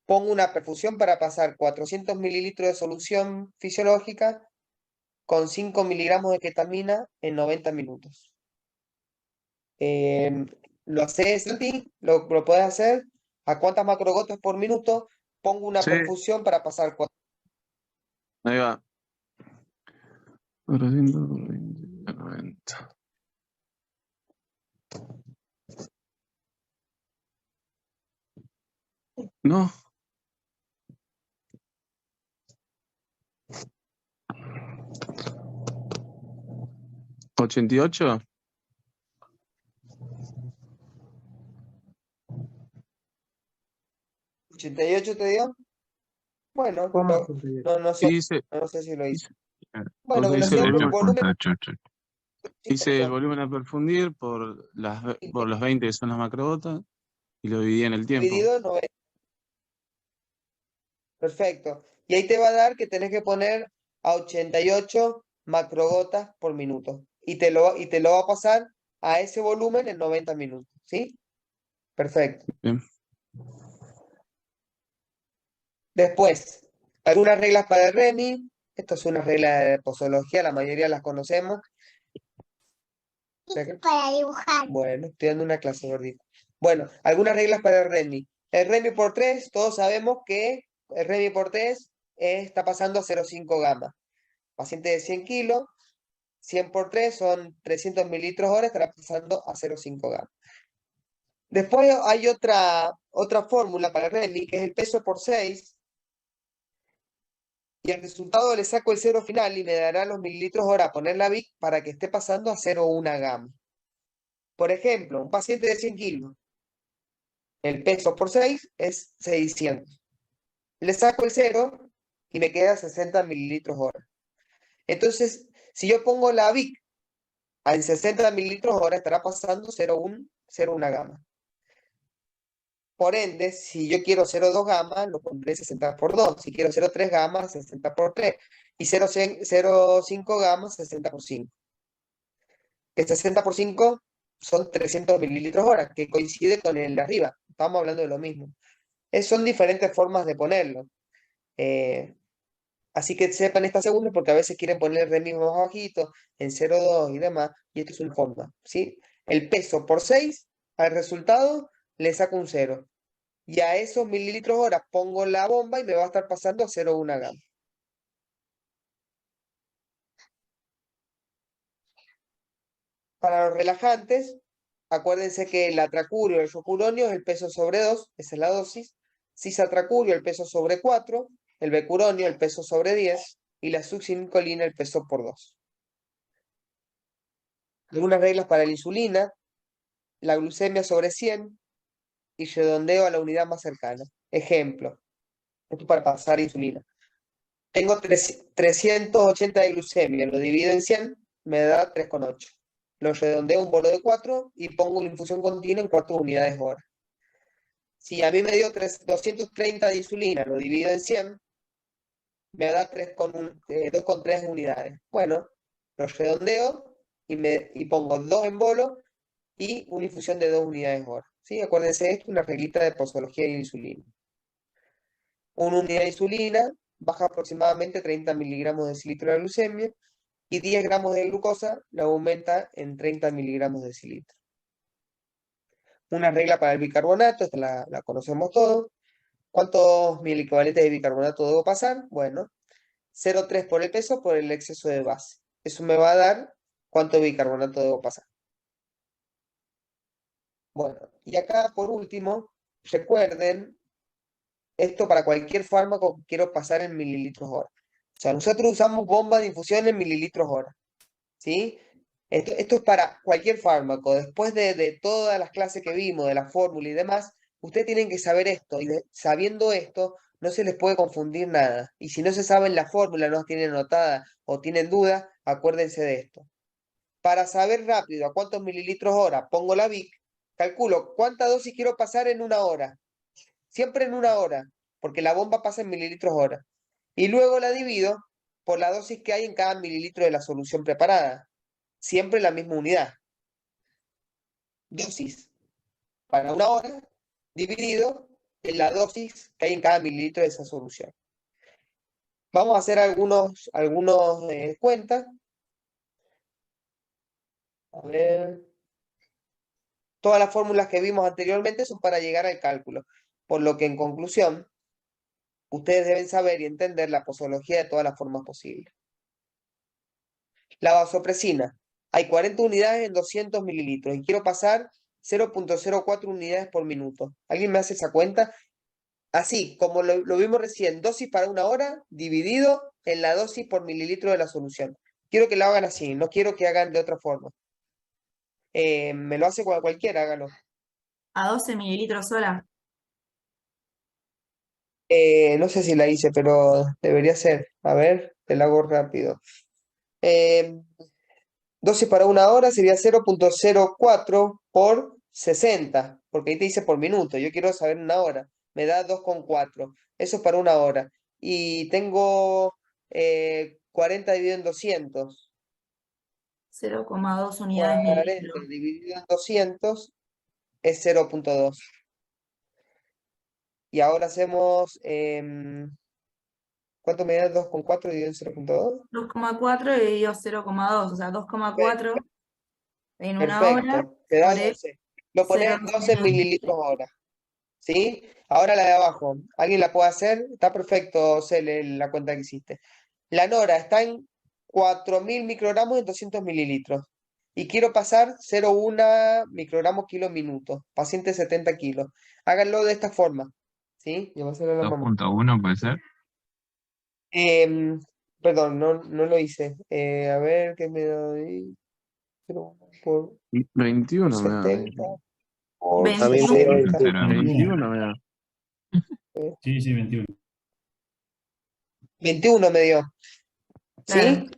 Pongo una perfusión para pasar 400 mililitros de solución fisiológica con 5 miligramos de ketamina en 90 minutos. ¿Lo haces, Santi? ¿Lo puedes hacer? ¿A cuántas macrogotas por minuto? Pongo una Sí. perfusión para pasar 4. Ahí va. 420, 90. No. ¿88? ¿88 te dio? Bueno, ¿Cómo? no sé, Y dice, no sé si lo hice. porque Bueno, que nos dice el dio volumen, volumen. dice el volumen a perfundir por los 20 que son las macrogotas y lo dividí en el tiempo. Dividido en 90. Perfecto. Y ahí te va a dar que tenés que poner a 88 macrogotas por minuto. Y te lo va a pasar a ese volumen en 90 minutos. ¿Sí? Perfecto. Bien. Después, algunas reglas para el REMI. Esto es una regla de posología, la mayoría las conocemos. Para dibujar. Bueno, estoy dando una clase gordita. Bueno, algunas reglas para el REMI. El REMI por 3, todos sabemos que el REMI por 3 está pasando a 0,5 gamma. Paciente de 100 kilos, 100 por 3 son 300 mililitros hora, estará pasando a 0,5 gamma. Después hay otra fórmula para el REMI, que es el peso por 6. Y el resultado le saco el cero final y me dará los mililitros hora a poner la VIC para que esté pasando a 0,1 gamma. Por ejemplo, un paciente de 100 kilos, el peso por 6 es 600. Le saco el 0 y me queda 60 mililitros hora. Entonces, si yo pongo la VIC en 60 mililitros hora, estará pasando 0,1 gamma. Por ende, si yo quiero 0,2 gamma, lo pondré 60 por 2. Si quiero 0,3 gamma, 60 por 3. Y 0,5 gamma, 60 por 5. Que 60 por 5 son 300 mililitros hora, que coincide con el de arriba. Estamos hablando de lo mismo. Son diferentes formas de ponerlo. Así que sepan esta segunda porque a veces quieren poner el REMI más bajito, en 0,2 y demás, y esto es una forma, ¿sí? El peso por 6, al resultado le saco un 0. Y a esos mililitros hora pongo la bomba y me va a estar pasando a 0,1 gamma. Para los relajantes, acuérdense que el atracurio y el yocuronio es el peso sobre 2, esa es la dosis. Cisatracurio, el peso sobre 4. El becuronio, el peso sobre 10. Y la succinilcolina, el peso por 2. Algunas reglas para la insulina. La glucemia sobre 100 y redondeo a la unidad más cercana. Ejemplo, esto para pasar insulina. Tengo 380 de glucemia, lo divido en 100, me da 3,8. Lo redondeo a un bolo de 4 y pongo una infusión continua en 4 unidades hora. Si a mí me dio 230 de insulina, lo divido en 100, me da 2,3 unidades. Bueno, lo redondeo y pongo 2 en bolo y una infusión de 2 unidades hora. ¿Sí? Acuérdense de esto, una reglita de posología de insulina. Una unidad de insulina baja aproximadamente 30 miligramos de decilitro de glucemia y 10 gramos de glucosa la aumenta en 30 miligramos de decilitro. Una regla para el bicarbonato, esta la conocemos todos. ¿Cuántos miliequivalentes de bicarbonato debo pasar? Bueno, 0,3 por el peso por el exceso de base. Eso me va a dar cuánto bicarbonato debo pasar. Bueno, y acá por último, recuerden, esto para cualquier fármaco que quiero pasar en mililitros hora. O sea, nosotros usamos bombas de infusión en mililitros hora. ¿Sí? Esto es para cualquier fármaco. Después de todas las clases que vimos, de la fórmula y demás, ustedes tienen que saber esto. Y sabiendo esto, no se les puede confundir nada. Y si no se saben la fórmula, no la tienen anotada o tienen dudas, acuérdense de esto. Para saber rápido a cuántos mililitros hora pongo la VIC, calculo cuánta dosis quiero pasar en una hora. Siempre en una hora, porque la bomba pasa en mililitros hora. Y luego la divido por la dosis que hay en cada mililitro de la solución preparada. Siempre la misma unidad. Dosis para una hora dividido en la dosis que hay en cada mililitro de esa solución. Vamos a hacer algunos cuentas. A ver. Todas las fórmulas que vimos anteriormente son para llegar al cálculo, por lo que en conclusión, ustedes deben saber y entender la posología de todas las formas posibles. La vasopresina. Hay 40 unidades en 200 mililitros y quiero pasar 0,04 unidades por minuto. ¿Alguien me hace esa cuenta? Así, como lo vimos recién, dosis para una hora dividido en la dosis por mililitro de la solución. Quiero que lo hagan así, no quiero que hagan de otra forma. Me lo hace cualquiera, hágalo. A 12 mililitros sola. No sé si la hice, pero debería ser. A ver, te la hago rápido. Eh, dosis para una hora sería 0,04 por 60, porque ahí te dice por minuto. Yo quiero saber una hora. Me da 2,4. Eso es para una hora. Y tengo 40 dividido en 200. 0,2 unidades 40 mililitro. dividido en 200 es 0,2. Y ahora hacemos, ¿cuánto me da 2,4 dividido en 0,2? 2,4 dividido 0,2, o sea, 2,4 en una hora Perfecto, te da sobre 12. Lo pones en 12 mililitros hora, ¿sí? Ahora la de abajo, ¿alguien la puede hacer? Está perfecto, Cele, la cuenta que hiciste. La Nora está en 4.000 microgramos en 200 mililitros. Y quiero pasar 0,1 microgramos kilo minuto. Paciente 70 kilos. Háganlo de esta forma, ¿sí? Llévaselo a la mamá. 2.1 puede ser. Em, Perdón, no lo hice. A ver, ¿qué me doy? 0,1 por 21 me da. 70 por A mí me dio 21. 60. 21 me da. Sí, sí, 21. 21 me dio. Claro. ¿Sí?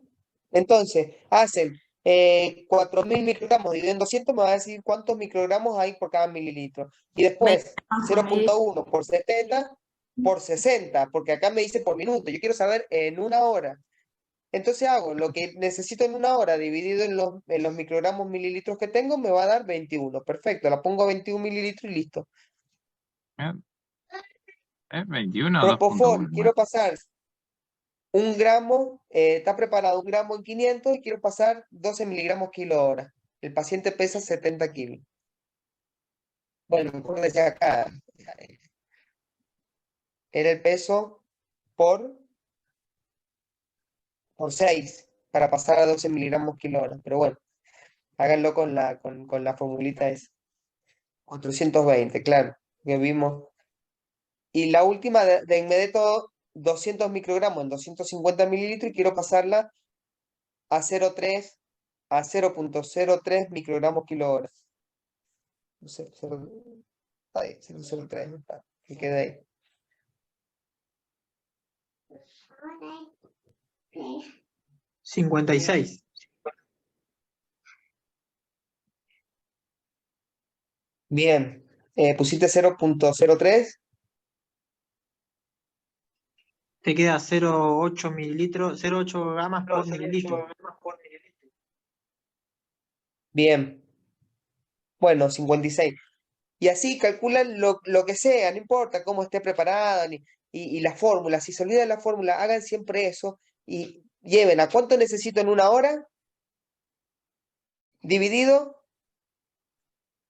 Entonces, hacen 4.000 microgramos dividido en 200, me va a decir cuántos microgramos hay por cada mililitro. Y después, 0,1 por 70 por 60, porque acá me dice por minuto. Yo quiero saber en una hora. Entonces hago lo que necesito en una hora dividido en los microgramos mililitros que tengo, me va a dar 21. Perfecto, la pongo a 21 mililitros y listo. ¿Es 21 o Propofol, 2.1? quiero pasar un gramo, está preparado un gramo en 500 y quiero pasar 12 miligramos kilo hora. El paciente pesa 70 kilos. Bueno, acuérdense acá, era el peso por 6 para pasar a 12 miligramos kilo hora. Pero bueno, háganlo con la formulita esa. 420, claro, que vimos. Y la última de inmediato 200 microgramos en 250 mililitros y quiero pasarla a 0,3 a 0,03 microgramos kilo hora. No sé, ahí, 0,03, ¿no? Que quede ahí. Sí. 56. Bien, pusiste 0,03. Te queda 0,8 mililitros, 0,8 gamas por mililitro. Bien, bueno, 56. Y así calculan lo que sea, no importa cómo esté preparada y la fórmula. Si se olvida la fórmula, hagan siempre eso y lleven a cuánto necesito en una hora dividido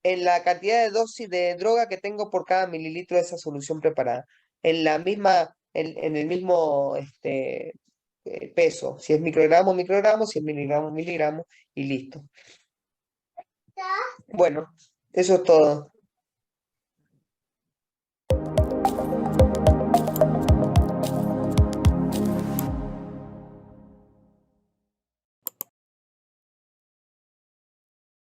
en la cantidad de dosis de droga que tengo por cada mililitro de esa solución preparada. En la misma, en el mismo peso. Si es microgramo, microgramo, si es miligramo, miligramo, y listo. Bueno, eso es todo.